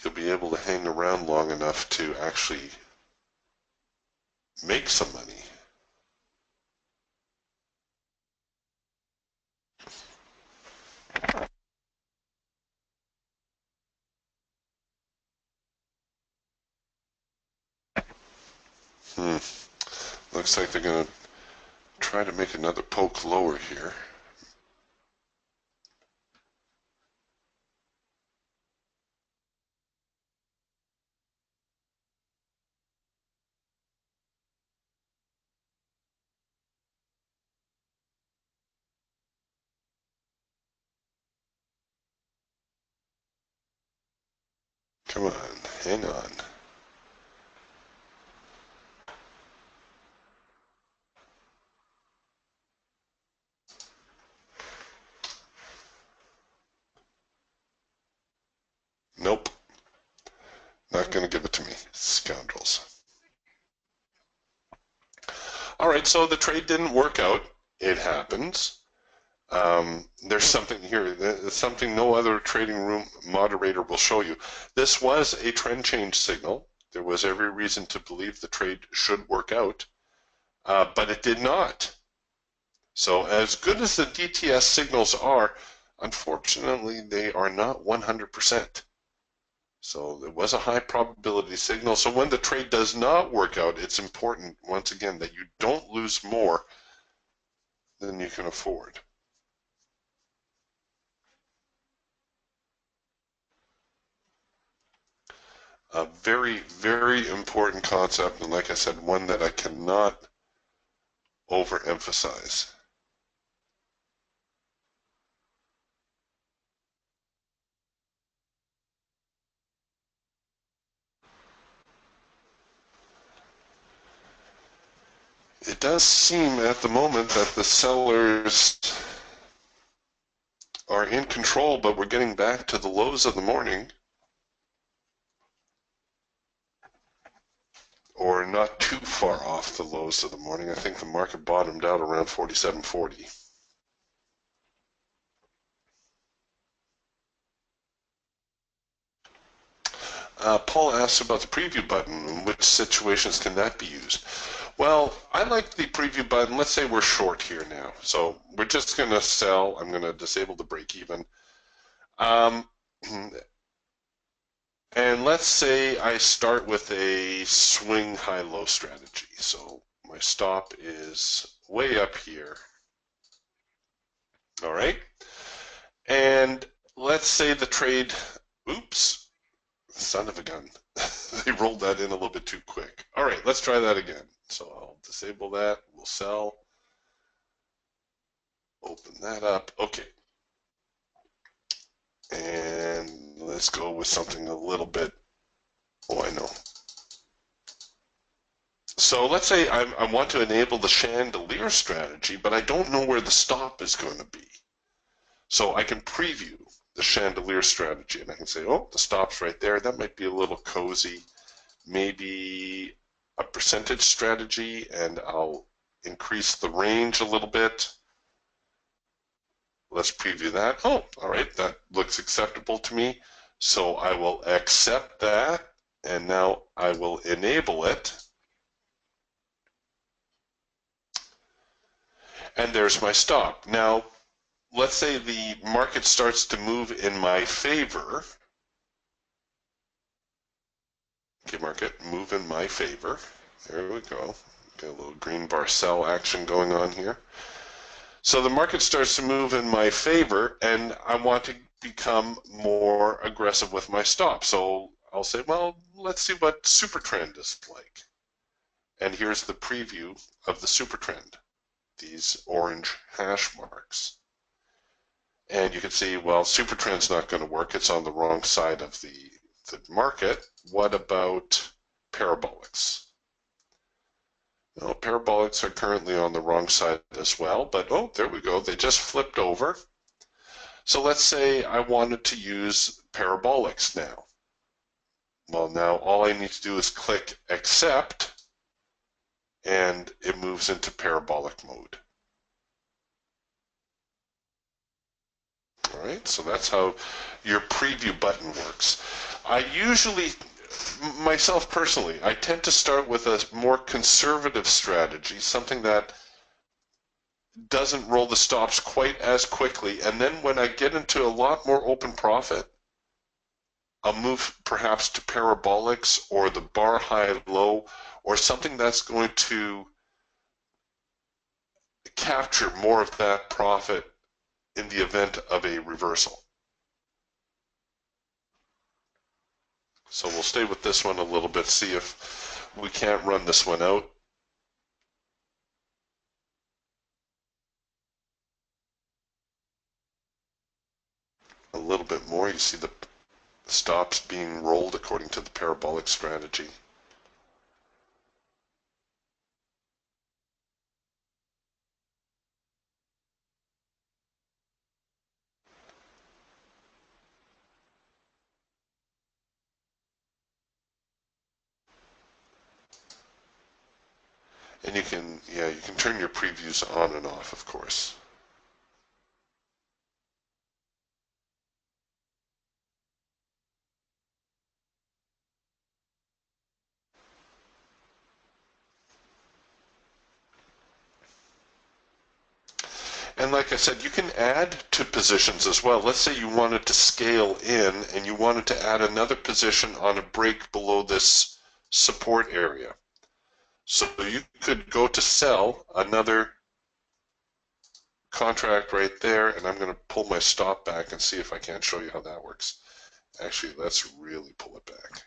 you'll be able to hang around long enough to actually make some money. Looks like they're going to try to make another poke lower here. Come on, hang on. going to give it to me, scoundrels. All right, so the trade didn't work out. It happens. There's something here. There's something no other trading room moderator will show you. This was a trend change signal. There was every reason to believe the trade should work out, but it did not. So as good as the DTS signals are, unfortunately, they are not 100%. So it was a high probability signal. So when the trade does not work out, it's important, once again, that you don't lose more than you can afford. A very, very important concept, and like I said, one that I cannot overemphasize. It does seem at the moment that the sellers are in control, but we're getting back to the lows of the morning, or not too far off the lows of the morning. I think the market bottomed out around 47.40. Paul asks about the preview button and which situations can that be used. Well, I like the preview button. Let's say we're short here now. So we're just going to sell. I'm going to disable the break even. And let's say I start with a swing high-low strategy. So my stop is way up here. All right. And let's say the trade, oops, son of a gun. They rolled that in a little bit too quick. All right, let's try that again. So I'll disable that. We'll sell. Open that up. Okay. And let's go with something a little bit, oh, I know. So let's say I want to enable the chandelier strategy, but I don't know where the stop is going to be. So I can preview the chandelier strategy, and I can say, oh, the stop's right there. That might be a little cozy. Maybe a percentage strategy, and I'll increase the range a little bit. Let's preview that. Oh, all right, that looks acceptable to me. So I will accept that, and now I will enable it. And there's my stop. Now, let's say the market starts to move in my favor. Okay, market, move in my favor. There we go. Got a little green bar sell action going on here. So the market starts to move in my favor, and I want to become more aggressive with my stop. So I'll say, well, let's see what super trend is like. And here's the preview of the super trend, these orange hash marks. And you can see, well, super trend's not going to work. It's on the wrong side of the market. What about parabolics? Well, parabolics are currently on the wrong side as well, but oh, there we go. They just flipped over. So let's say I wanted to use parabolics now. Well, now all I need to do is click accept, and it moves into parabolic mode. All right, so that's how your preview button works. I usually, myself personally, I tend to start with a more conservative strategy, something that doesn't roll the stops quite as quickly. And then when I get into a lot more open profit, I'll move perhaps to parabolics or the bar high low, or something that's going to capture more of that profit in the event of a reversal. So we'll stay with this one a little bit, see if we can't run this one out. A little bit more. You see the stops being rolled according to the parabolic strategy. And you can, yeah, you can turn your previews on and off, of course. And like I said, you can add to positions as well. Let's say you wanted to scale in and you wanted to add another position on a break below this support area. So you could go to sell another contract right there, and I'm going to pull my stop back and see if I can't show you how that works. Actually, let's really pull it back.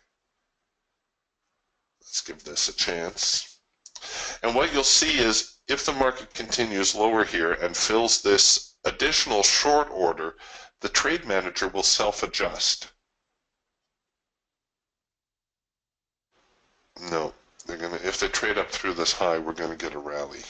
Let's give this a chance. And what you'll see is if the market continues lower here and fills this additional short order, the trade manager will self-adjust. No, they're gonna, if they trade up through this high, we're going to get a rally.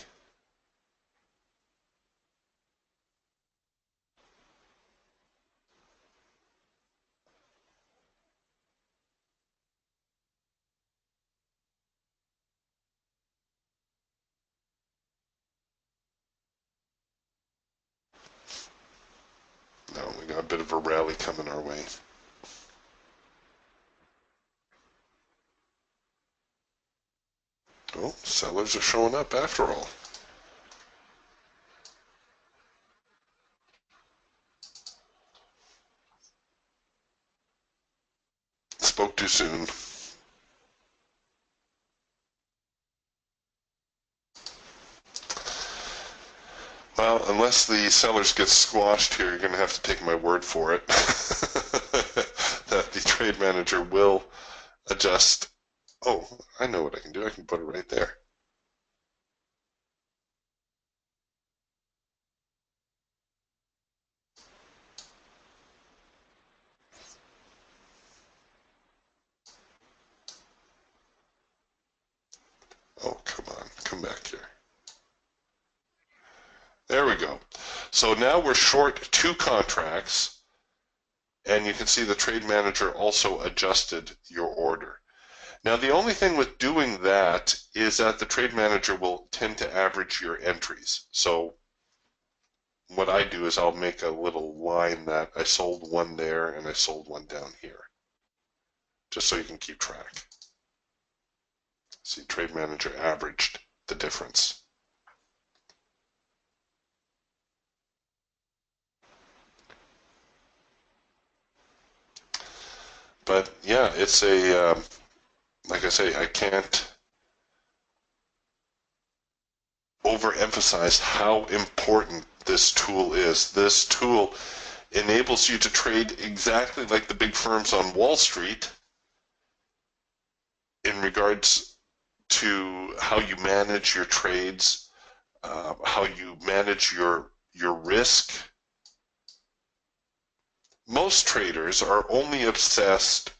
No, we got a bit of a rally coming our way. Oh, sellers are showing up after all. Spoke too soon. Well, unless the sellers get squashed here, you're going to have to take my word for it that the trade manager will adjust. Oh, I know what I can do. I can put it right there. Oh, come on. Come back here. There we go. So now we're short 2 contracts, and you can see the trade manager also adjusted your order. Now, the only thing with doing that is that the trade manager will tend to average your entries. So what I do is I'll make a little line that I sold one there and I sold one down here, just so you can keep track. See, trade manager averaged the difference. But yeah, it's a, like I say, I can't overemphasize how important this tool is. This tool enables you to trade exactly like the big firms on Wall Street in regards to how you manage your trades, how you manage your risk. Most traders are only obsessed,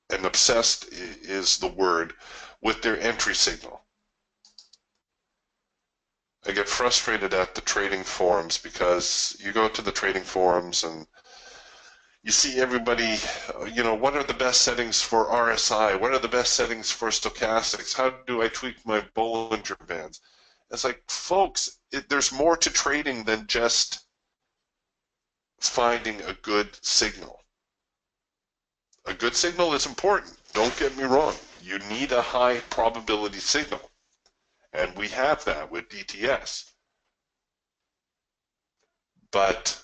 and obsessed is the word, with their entry signal. I get frustrated at the trading forums because you go to the trading forums and you see everybody, what are the best settings for RSI? What are the best settings for stochastics? How do I tweak my Bollinger Bands? It's like, folks, there's more to trading than just finding a good signal. A good signal is important. Don't get me wrong. You need a high probability signal. And we have that with DTS. But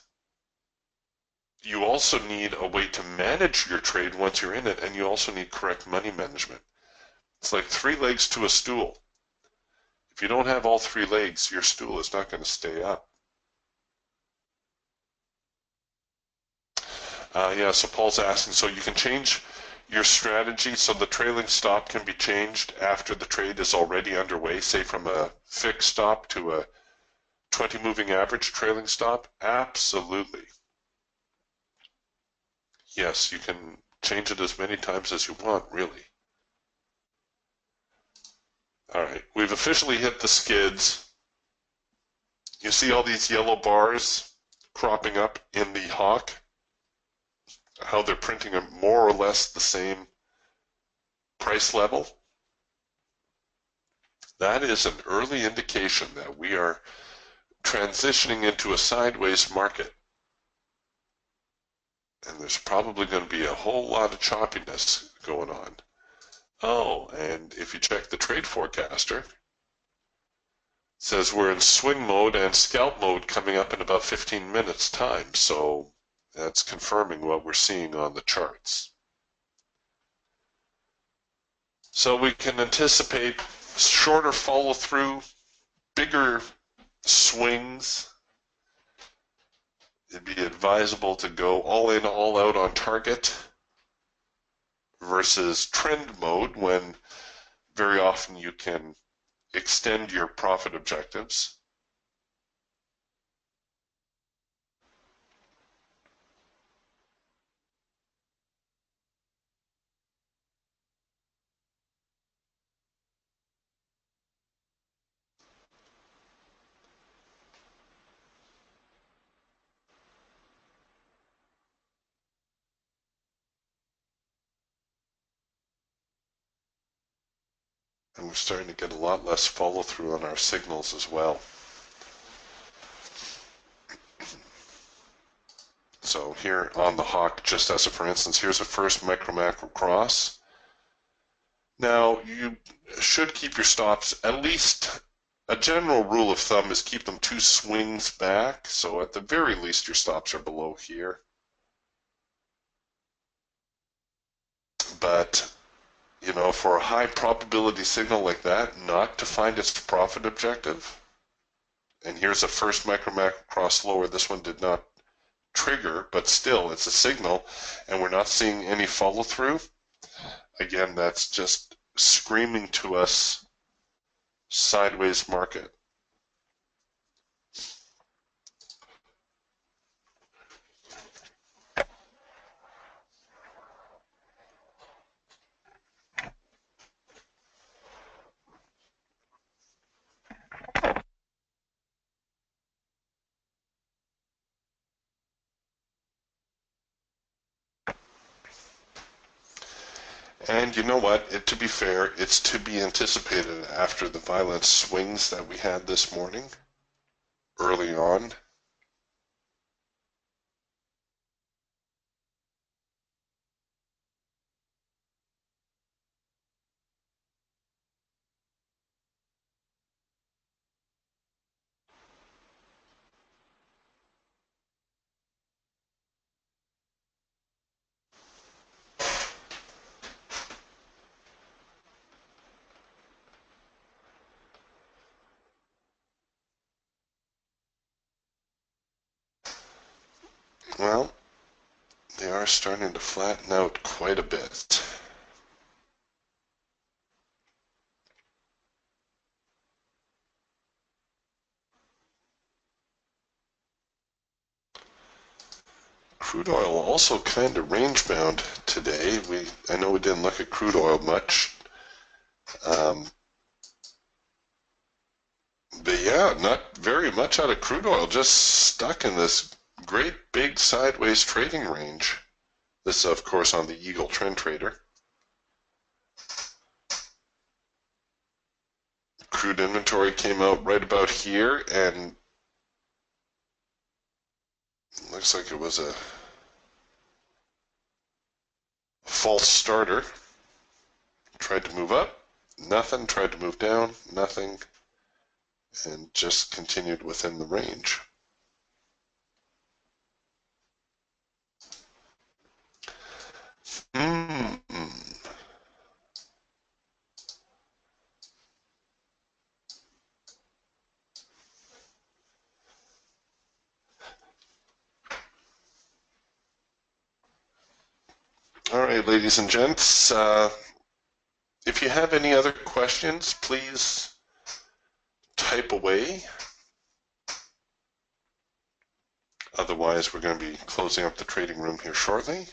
you also need a way to manage your trade once you're in it, and you also need correct money management. It's like 3 legs to a stool. If you don't have all 3 legs, your stool is not going to stay up. Yeah, so Paul's asking, so you can change your strategy so the trailing stop can be changed after the trade is already underway, say from a fixed stop to a 20 moving average trailing stop? Absolutely. Yes, you can change it as many times as you want, really. All right, we've officially hit the skids. You see all these yellow bars cropping up in the hawk? How they're printing a more or less the same price level? That is an early indication that we are transitioning into a sideways market. And there's probably going to be a whole lot of choppiness going on. Oh, and if you check the trade forecaster, it says we're in swing mode and scalp mode coming up in about 15 minutes time. So that's confirming what we're seeing on the charts. So we can anticipate shorter follow through, bigger swings. It'd be advisable to go all in, all out on target versus trend mode when very often you can extend your profit objectives. And we're starting to get a lot less follow through on our signals as well. So here on the hawk, just as a for instance, here's a first micro macro cross. Now you should keep your stops, at least a general rule of thumb is keep them 2 swings back. So at the very least your stops are below here. But you know, for a high probability signal like that not to find its profit objective, and here's a first micro macro cross lower, this one did not trigger, but still it's a signal, and we're not seeing any follow through. Again, that's just screaming to us sideways market. And you know what? To be fair, it's to be anticipated after the violent swings that we had this morning, early on. Well, they are starting to flatten out quite a bit. Crude oil also kind of range bound today. I know we didn't look at crude oil much. But yeah, not very much out of crude oil, just stuck in this great big sideways trading range. This is, of course, on the Eagle Trend Trader. Crude inventory came out right about here, and looks like it was a false starter. Tried to move up, nothing. Tried to move down, nothing. And just continued within the range. All right, ladies and gents, if you have any other questions, please type away. Otherwise, we're going to be closing up the trading room here shortly.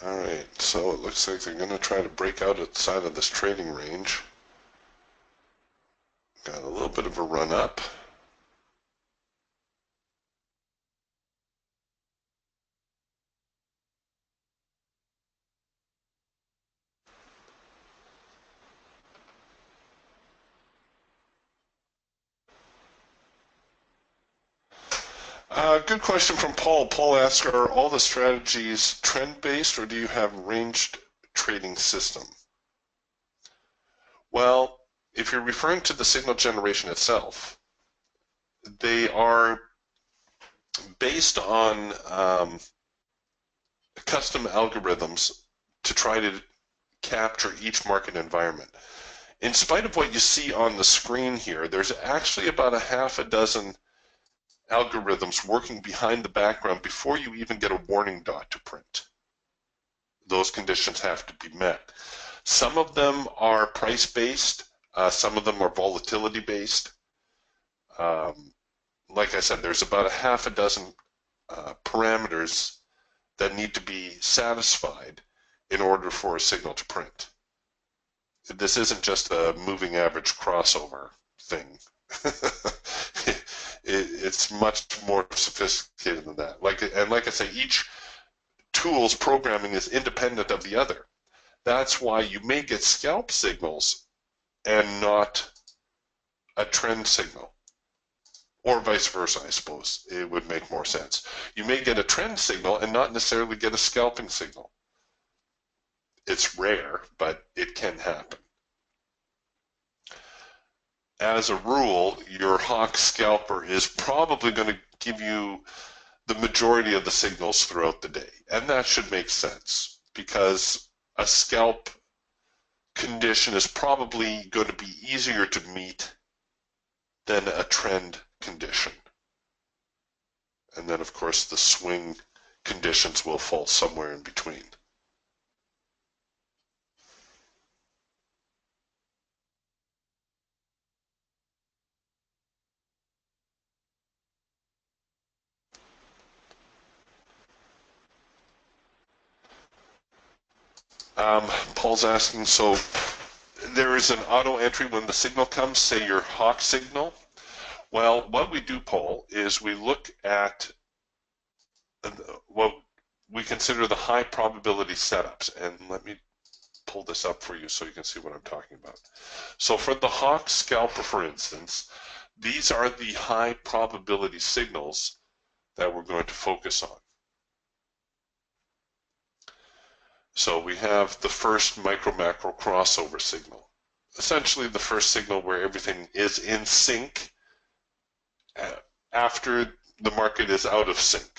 All right, so it looks like they're going to try to break out outside of this trading range. Got a little bit of a run up. Good question from Paul. Paul asks, are all the strategies trend-based or do you have ranged trading system? Well, if you're referring to the signal generation itself, they are based on custom algorithms to try to capture each market environment. In spite of what you see on the screen here, there's actually about a half a dozen algorithms working behind the background before you even get a warning dot to print. Those conditions have to be met. Some of them are price-based, some of them are volatility-based. Like I said, there's about a half a dozen parameters that need to be satisfied in order for a signal to print. This isn't just a moving average crossover thing. It's much more sophisticated than that. Like I say, each tool's programming is independent of the other. That's why you may get scalp signals and not a trend signal. Or vice versa, I suppose. It would make more sense. You may get a trend signal and not necessarily get a scalping signal. It's rare, but it can happen. As a rule, your hawk scalper is probably going to give you the majority of the signals throughout the day. And that should make sense because a scalp condition is probably going to be easier to meet than a trend condition. And then, of course, the swing conditions will fall somewhere in between. Paul's asking, so there is an auto entry when the signal comes, say your hawk signal. Well, what we do, Paul, is we look at what we consider the high probability setups. And let me pull this up for you so you can see what I'm talking about. So for the hawk scalper, for instance, these are the high probability signals that we're going to focus on. So we have the first micro-macro crossover signal. Essentially the first signal where everything is in sync after the market is out of sync.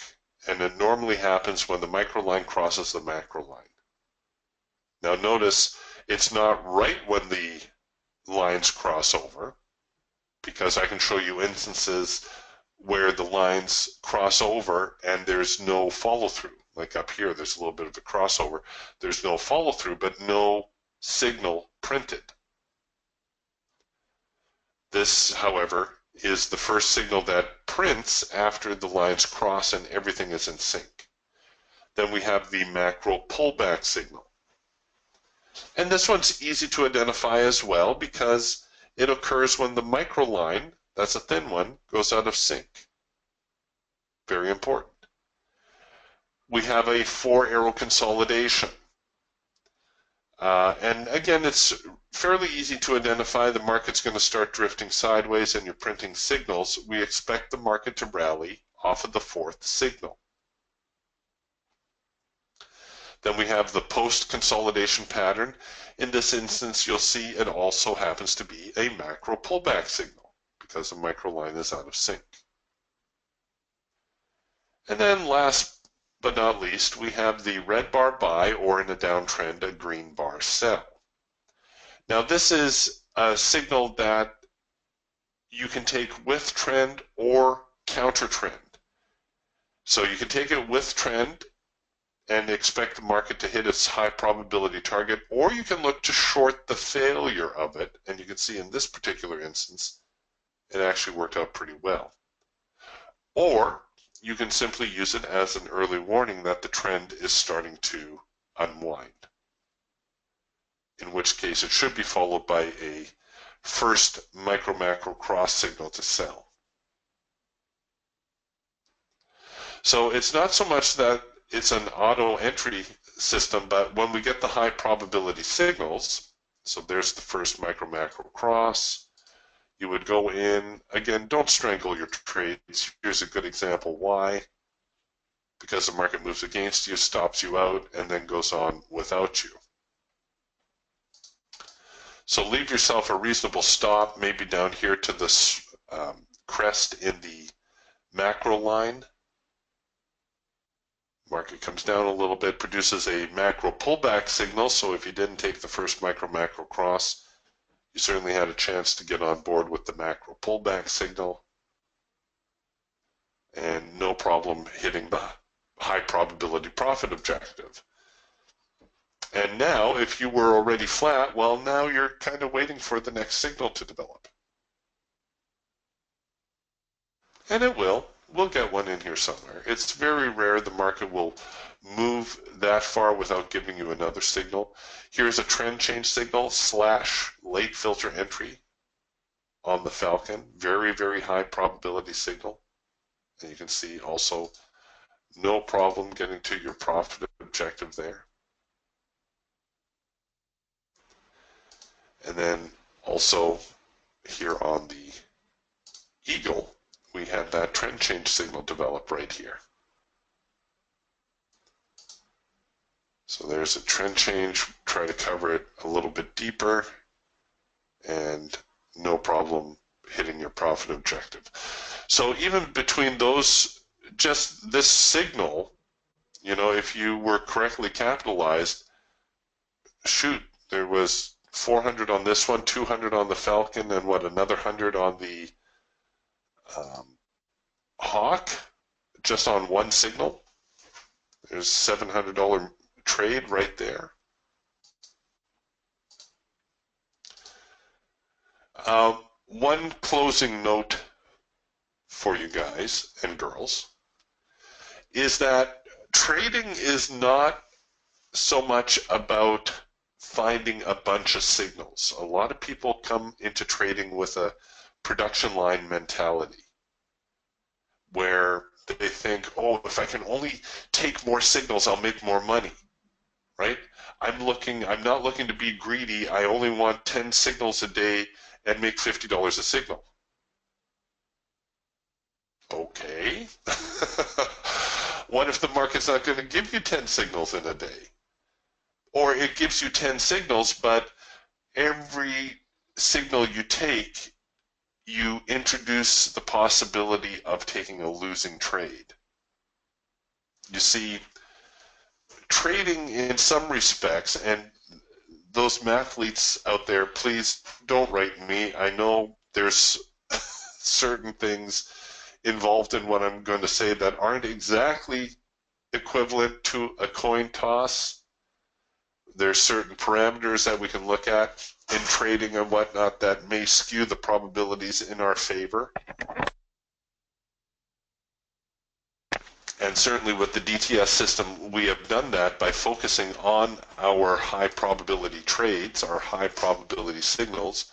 And it normally happens when the micro line crosses the macro line. Now notice it's not right when the lines cross over, because I can show you instances where the lines cross over and there's no follow through. Like up here, there's a little bit of a crossover. There's no follow through, but no signal printed. This, however, is the first signal that prints after the lines cross and everything is in sync. Then we have the macro pullback signal. And this one's easy to identify as well because it occurs when the micro line, that's a thin one, goes out of sync. Very important. We have a 4-arrow consolidation. And again, it's fairly easy to identify. The market's going to start drifting sideways and you're printing signals. We expect the market to rally off of the 4th signal. Then we have the post-consolidation pattern. In this instance, you'll see it also happens to be a macro pullback signal because the micro line is out of sync. And then last but not least, we have the red bar buy, or in a downtrend, a green bar sell. Now this is a signal that you can take with trend or counter trend. So you can take it with trend and expect the market to hit its high probability target, or you can look to short the failure of it. And you can see in this particular instance, it actually worked out pretty well. Or you can simply use it as an early warning that the trend is starting to unwind, in which case it should be followed by a first micro macro cross signal to sell. So it's not so much that it's an auto entry system, but when we get the high probability signals, so there's the first micro macro cross, you would go in, again, don't strangle your trades. Here's a good example why. Because the market moves against you, stops you out, and then goes on without you. So leave yourself a reasonable stop, maybe down here to this crest in the macro line. Market comes down a little bit, produces a macro pullback signal, so if you didn't take the first micro macro cross, you certainly had a chance to get on board with the macro pullback signal, and no problem hitting the high probability profit objective. And now, if you were already flat, well, now you're kind of waiting for the next signal to develop. And it will. We'll get one in here somewhere. It's very rare the market will move that far without giving you another signal. Here's a trend change signal / late filter entry on the Falcon. Very, very high probability signal. And you can see also no problem getting to your profit objective there. And then also here on the Eagle, we had that trend change signal develop right here. So there's a trend change, try to cover it a little bit deeper, and no problem hitting your profit objective. So even between those, just this signal, you know, if you were correctly capitalized, shoot, there was 400 on this one, 200 on the Falcon, and what, another 100 on the Hawk, just on one signal. There's $700 trade right there. One closing note for you guys and girls is that trading is not so much about finding a bunch of signals. A lot of people come into trading with a production line mentality where they think, oh, if I can only take more signals, I'll make more money, right? I'm not looking to be greedy. I only want 10 signals a day and make $50 a signal. Okay. What if the market's not going to give you 10 signals in a day? Or it gives you 10 signals, but every signal you take, you introduce the possibility of taking a losing trade. You see, trading in some respects, and those mathletes out there, please don't write me. I know there's certain things involved in what I'm going to say that aren't exactly equivalent to a coin toss. There's certain parameters that we can look at in trading and whatnot that may skew the probabilities in our favor. And certainly with the DTS system, we have done that by focusing on our high probability trades, our high probability signals.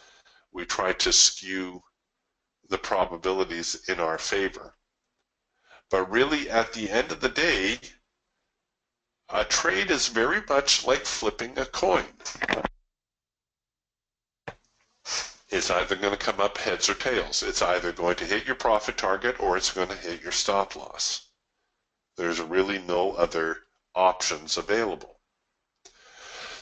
We try to skew the probabilities in our favor. But really, at the end of the day, a trade is very much like flipping a coin. It's either going to come up heads or tails. It's either going to hit your profit target or it's going to hit your stop loss. There's really no other options available.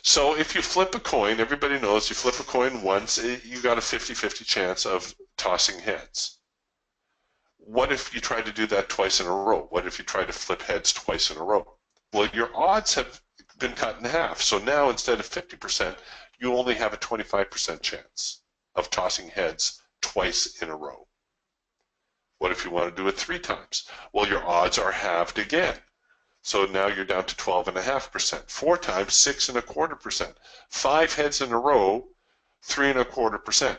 So if you flip a coin, everybody knows you flip a coin once, you got a 50-50 chance of tossing heads. What if you try to do that twice in a row? What if you try to flip heads twice in a row? Well, your odds have been cut in half. So now instead of 50%, you only have a 25% chance of tossing heads twice in a row. What if you want to do it 3 times? Well, your odds are halved again. So now you're down to 12.5%. 4 times, 6.25%. 5 heads in a row, 3.25%.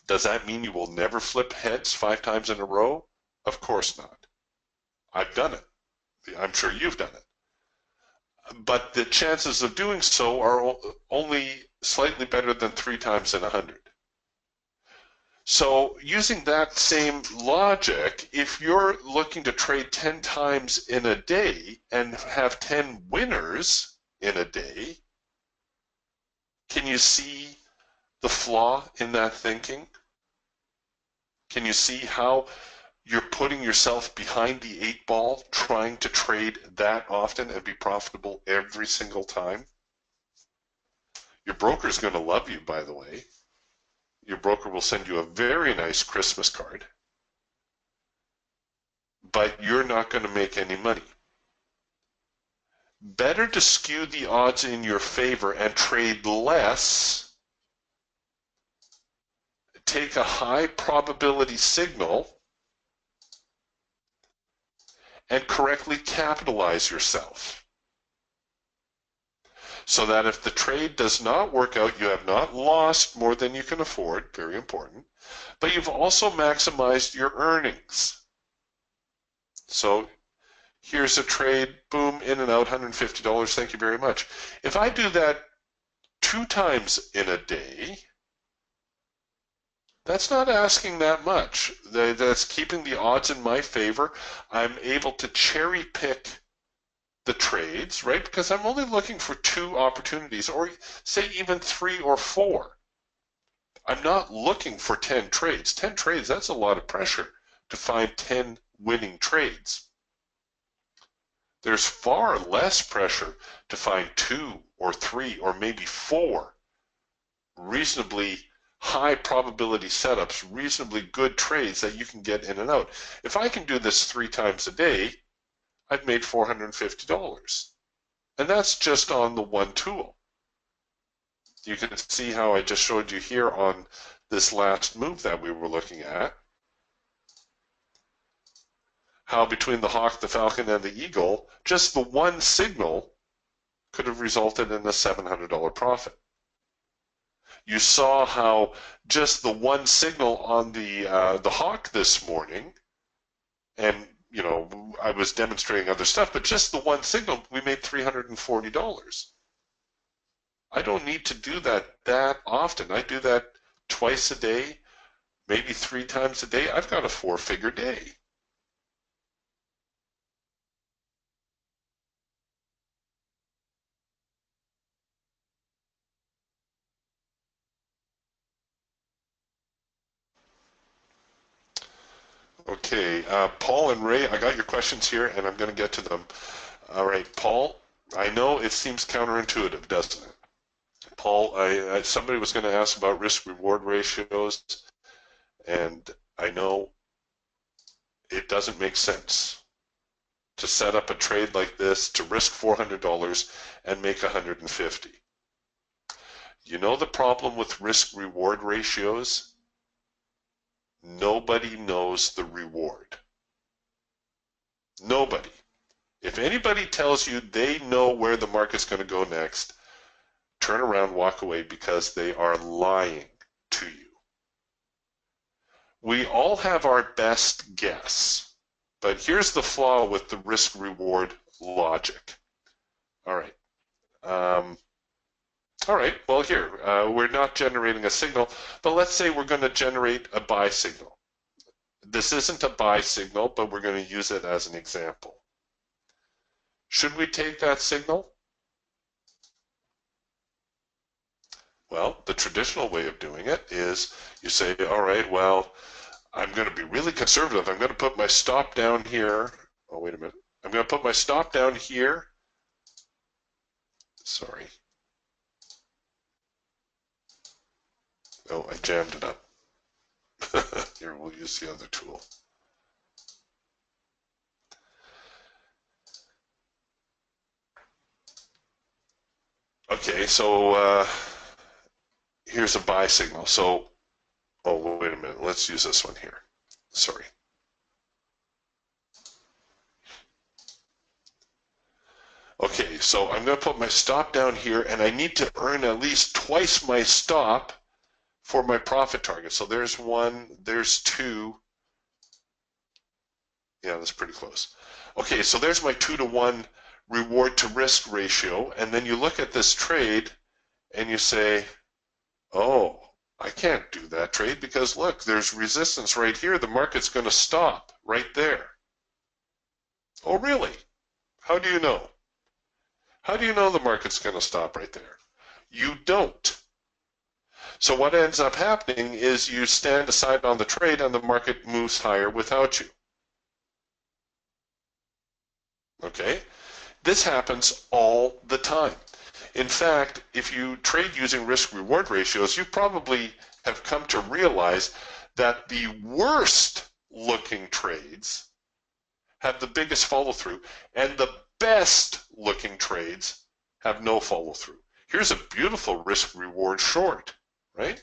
Does that mean you will never flip heads 5 times in a row? Of course not. I've done it. I'm sure you've done it. But the chances of doing so are only slightly better than 3 times in 100. So using that same logic, if you're looking to trade 10 times in a day and have 10 winners in a day, can you see the flaw in that thinking? Can you see how you're putting yourself behind the 8 ball trying to trade that often and be profitable every single time? Your broker's going to love you, by the way. Your broker will send you a very nice Christmas card, but you're not going to make any money. Better to skew the odds in your favor and trade less, take a high probability signal, and correctly capitalize yourself. So that if the trade does not work out, you have not lost more than you can afford, very important, but you've also maximized your earnings. So here's a trade, boom, in and out, $150, thank you very much. If I do that 2 times in a day, that's not asking that much. That's keeping the odds in my favor. I'm able to cherry pick the trades, right? Because I'm only looking for 2 opportunities, or say even 3 or 4. I'm not looking for 10 trades. 10 trades, that's a lot of pressure to find 10 winning trades. There's far less pressure to find 2 or 3 or maybe 4 reasonably high probability setups, reasonably good trades that you can get in and out. If I can do this 3 times a day, I've made $450. And that's just on the one tool. You can see how I just showed you here on this last move that we were looking at, how between the hawk, the falcon, and the eagle, just the one signal could have resulted in a $700 profit. You saw how just the one signal on the hawk this morning, and you know, I was demonstrating other stuff, but just the one signal, we made $340. I don't need to do that often. I do that twice a day, maybe 3 times a day. I've got a 4-figure day. Okay, Paul and Ray, I got your questions here, and I'm going to get to them. All right, Paul, I know it seems counterintuitive, doesn't it? Paul, somebody was going to ask about risk-reward ratios, and I know it doesn't make sense to set up a trade like this to risk $400 and make $150. You know the problem with risk-reward ratios? Nobody knows the reward. Nobody. If anybody tells you they know where the market's going to go next, turn around, walk away, because they are lying to you. We all have our best guess, but here's the flaw with the risk-reward logic. All right. All right, well here, we're not generating a signal, but let's say we're going to generate a buy signal. This isn't a buy signal, but we're going to use it as an example. Should we take that signal? Well, the traditional way of doing it is you say, all right, well, I'm going to be really conservative. I'm going to put my stop down here. Oh, wait a minute. I'm going to put my stop down here. Sorry. Oh, I jammed it up. Here, we'll use the other tool. Okay, so here's a buy signal. So, oh, wait a minute. Let's use this one here. Sorry. Okay, so I'm going to put my stop down here, and I need to earn at least twice my stop for my profit target. So there's 1, there's 2. Yeah, that's pretty close. Okay, so there's my 2-to-1 reward to risk ratio, and then you look at this trade and you say, oh, I can't do that trade because look, there's resistance right here. The market's going to stop right there. Oh, really? How do you know? How do you know the market's going to stop right there? You don't. So what ends up happening is you stand aside on the trade and the market moves higher without you. Okay? This happens all the time. In fact, if you trade using risk-reward ratios, you probably have come to realize that the worst looking trades have the biggest follow-through, and the best looking trades have no follow-through. Here's a beautiful risk-reward short, right?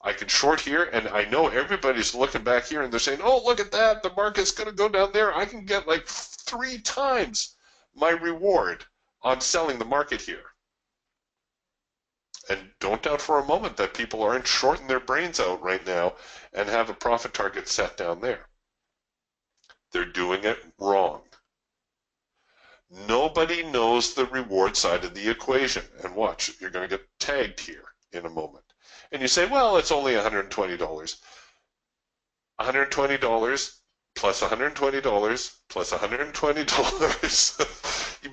I can short here, and I know everybody's looking back here, and they're saying, oh, look at that, the market's going to go down there. I can get like 3 times my reward on selling the market here. And don't doubt for a moment that people aren't shorting their brains out right now and have a profit target set down there. They're doing it wrong. Nobody knows the reward side of the equation. And watch, you're going to get tagged here in a moment. And you say, well, it's only $120. $120 plus $120 plus $120.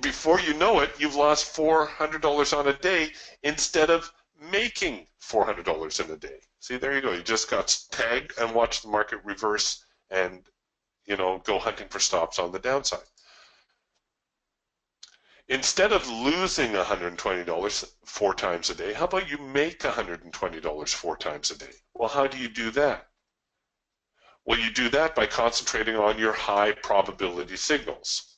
Before you know it, you've lost $400 on a day instead of making $400 in a day. See, there you go. You just got tagged and watched the market reverse and, go hunting for stops on the downside. Instead of losing $120 4 times a day, how about you make $120 4 times a day? Well, how do you do that? Well, you do that by concentrating on your high probability signals.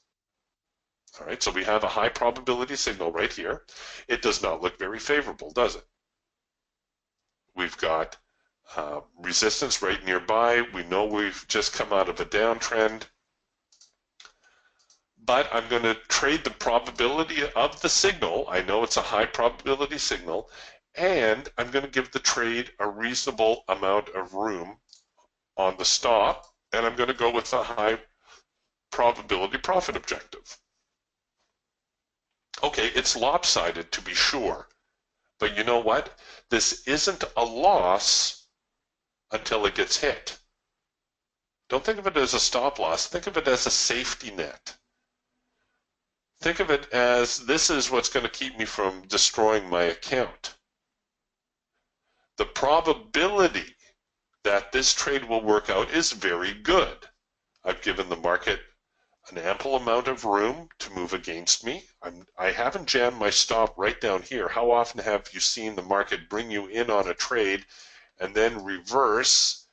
All right, so we have a high probability signal right here. It does not look very favorable, does it? We've got resistance right nearby. We know we've just come out of a downtrend. But I'm going to trade the probability of the signal. I know it's a high probability signal. And I'm going to give the trade a reasonable amount of room on the stop, and I'm going to go with a high probability profit objective. Okay, it's lopsided to be sure, but you know what? This isn't a loss until it gets hit. Don't think of it as a stop loss. Think of it as a safety net. Think of it as this is what's going to keep me from destroying my account. The probability that this trade will work out is very good. I've given the market an ample amount of room to move against me. I haven't jammed my stop right down here. How often have you seen the market bring you in on a trade and then reverse,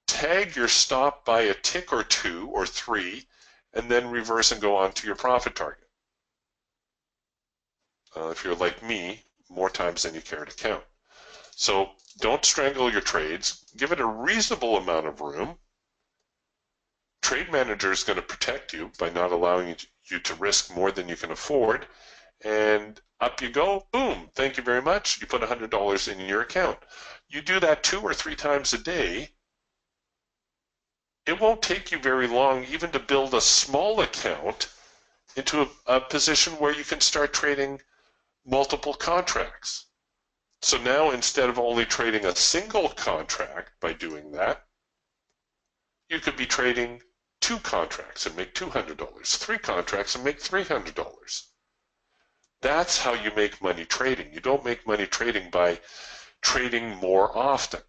tag your stop by a tick or 2 or 3, and then reverse and go on to your profit target? If you're like me, more times than you care to count. So don't strangle your trades. Give it a reasonable amount of room. Trade manager is going to protect you by not allowing you to risk more than you can afford. And up you go. Boom. Thank you very much. You put $100 in your account. You do that 2 or 3 times a day. It won't take you very long even to build a small account into a position where you can start trading multiple contracts. So now instead of only trading a single contract by doing that, you could be trading 2 contracts and make $200, 3 contracts and make $300. That's how you make money trading. You don't make money trading by trading more often.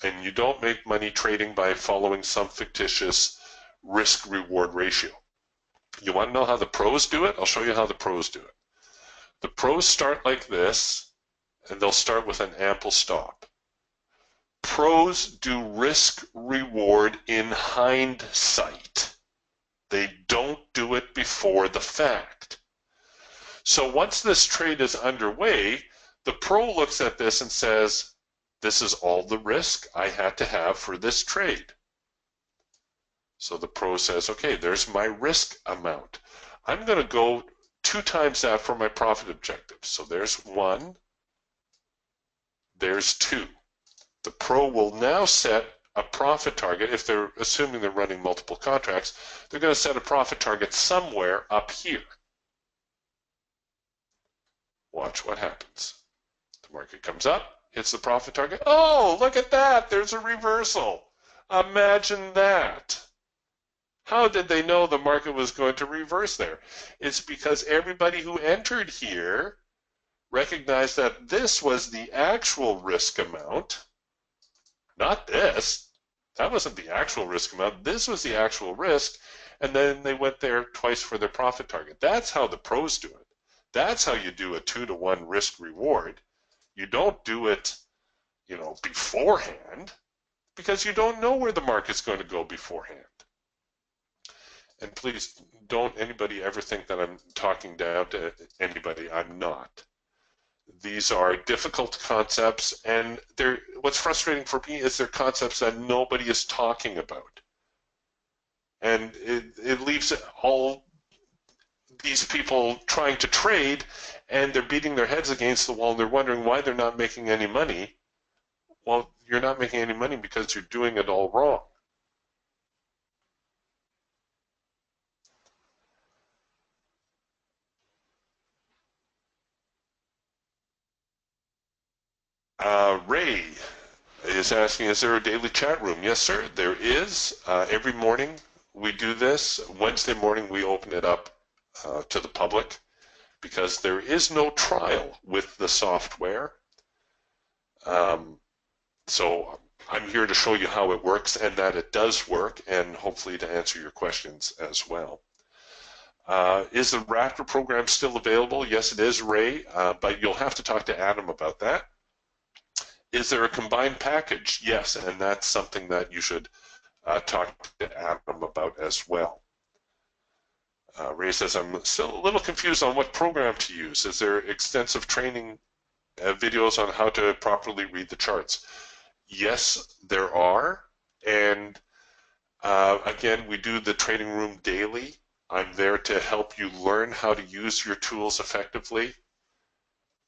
And you don't make money trading by following some fictitious risk-reward ratio. You want to know how the pros do it? I'll show you how the pros do it. The pros start like this, and they'll start with an ample stop. Pros do risk-reward in hindsight. They don't do it before the fact. So once this trade is underway, the pro looks at this and says, this is all the risk I had to have for this trade. So the pro says, okay, there's my risk amount. I'm going to go 2 times that for my profit objective. So there's 1, there's 2. The pro will now set a profit target. If they're assuming they're running multiple contracts, they're going to set a profit target somewhere up here. Watch what happens. The market comes up, hits the profit target. Oh, look at that. There's a reversal. Imagine that. How did they know the market was going to reverse there? It's because everybody who entered here recognized that this was the actual risk amount, not this. That wasn't the actual risk amount. This was the actual risk. And then they went there twice for their profit target. That's how the pros do it. That's how you do a 2-to-1 risk reward. You don't do it, beforehand, because you don't know where the market's going to go beforehand. And please don't anybody ever think that I'm talking down to anybody. I'm not. These are difficult concepts, and what's frustrating for me is they're concepts that nobody is talking about. And it leaves all these people trying to trade, and they're beating their heads against the wall, and they're wondering why they're not making any money. Well, you're not making any money because you're doing it all wrong. Ray is asking, is there a daily chat room? Yes, sir, there is. Every morning we do this. Wednesday morning we open it up to the public because there is no trial with the software. So I'm here to show you how it works and that it does work, and hopefully to answer your questions as well. Is the Raptor program still available? Yes, it is, Ray, but you'll have to talk to Adam about that. Is there a combined package? Yes, and that's something that you should talk to Adam about as well. Ray says, I'm still a little confused on what program to use. Is there extensive training videos on how to properly read the charts? Yes, there are. And again, we do the trading room daily. I'm there to help you learn how to use your tools effectively.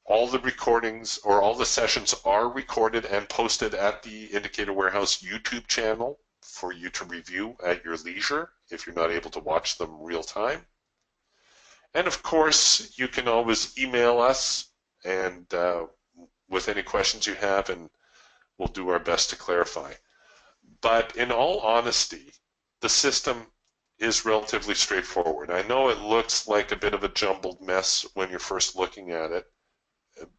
All the recordings or all the sessions are recorded and posted at the Indicator Warehouse YouTube channel for you to review at your leisure if you're not able to watch them real time. And of course, you can always email us and with any questions you have, and we'll do our best to clarify. But in all honesty, the system is relatively straightforward. I know it looks like a bit of a jumbled mess when you're first looking at it,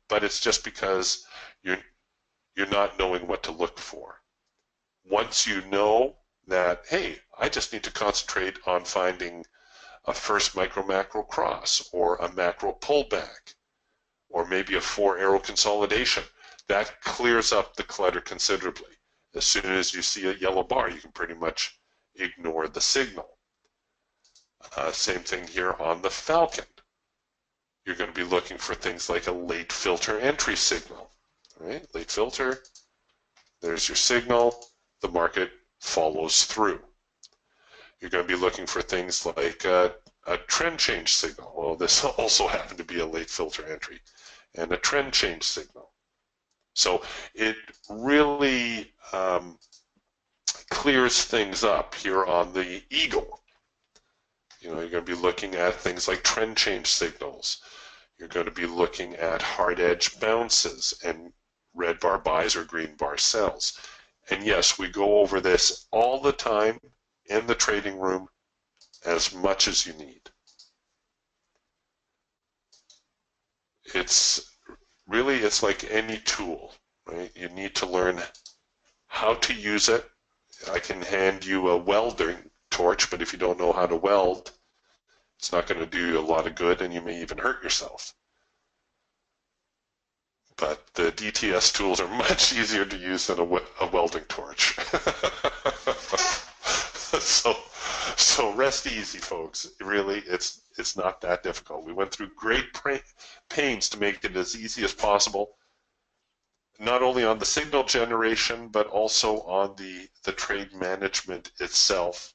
but it's just because you're not knowing what to look for. Once you know that, hey, I just need to concentrate on finding a first micro-macro cross or a macro pullback or maybe a 4-arrow consolidation, that clears up the clutter considerably. As soon as you see a yellow bar, you can pretty much ignore the signal. Same thing here on the Falcon. You're going to be looking for things like a late filter entry signal. Right? Late filter, there's your signal, the market follows through. You're going to be looking for things like a trend change signal. Well, this also happened to be a late filter entry, and a trend change signal. So it really clears things up here on the Eagle. You're going to be looking at things like trend change signals. You're going to be looking at hard edge bounces and red bar buys or green bar sells. And yes, we go over this all the time in the trading room as much as you need. It's like any tool, right? You need to learn how to use it. I can hand you a welding torch, but if you don't know how to weld, it's not going to do you a lot of good, and you may even hurt yourself. But the DTS tools are much easier to use than a welding torch. So rest easy, folks. Really, it's not that difficult. We went through great pains to make it as easy as possible, not only on the signal generation, but also on the trade management itself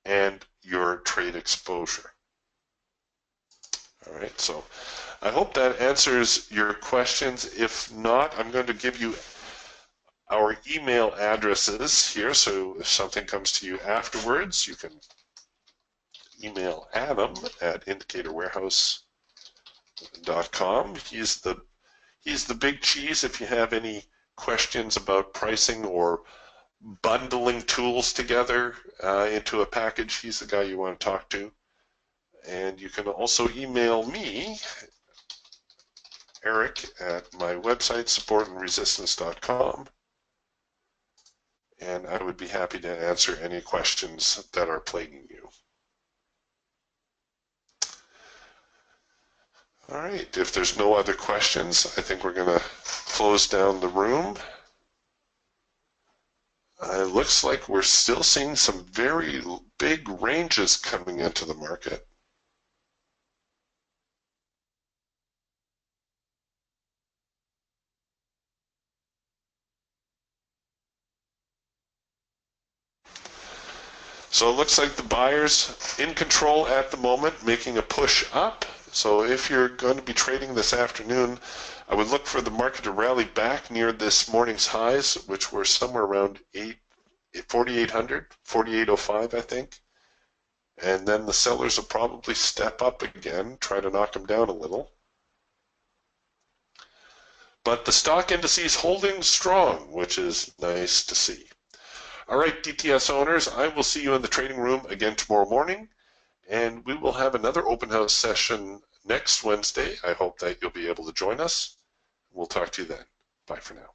and your trade exposure. All right, so I hope that answers your questions. If not, I'm going to give you our email addresses here, so if something comes to you afterwards, you can email Adam at indicatorwarehouse.com. He's the big cheese if you have any questions about pricing or bundling tools together into a package. He's the guy you want to talk to. And you can also email me, Eric, at my website, supportandresistance.com. And I would be happy to answer any questions that are plaguing you. All right, if there's no other questions, I think we're going to close down the room. It looks like we're still seeing some very big ranges coming into the market. So it looks like the buyers in control at the moment, making a push up. So if you're going to be trading this afternoon, I would look for the market to rally back near this morning's highs, which were somewhere around 4,800, 4,805, I think. And then the sellers will probably step up again, try to knock them down a little. But the stock indices holding strong, which is nice to see. All right, DTS owners, I will see you in the trading room again tomorrow morning, and we will have another open house session next Wednesday. I hope that you'll be able to join us. We'll talk to you then. Bye for now.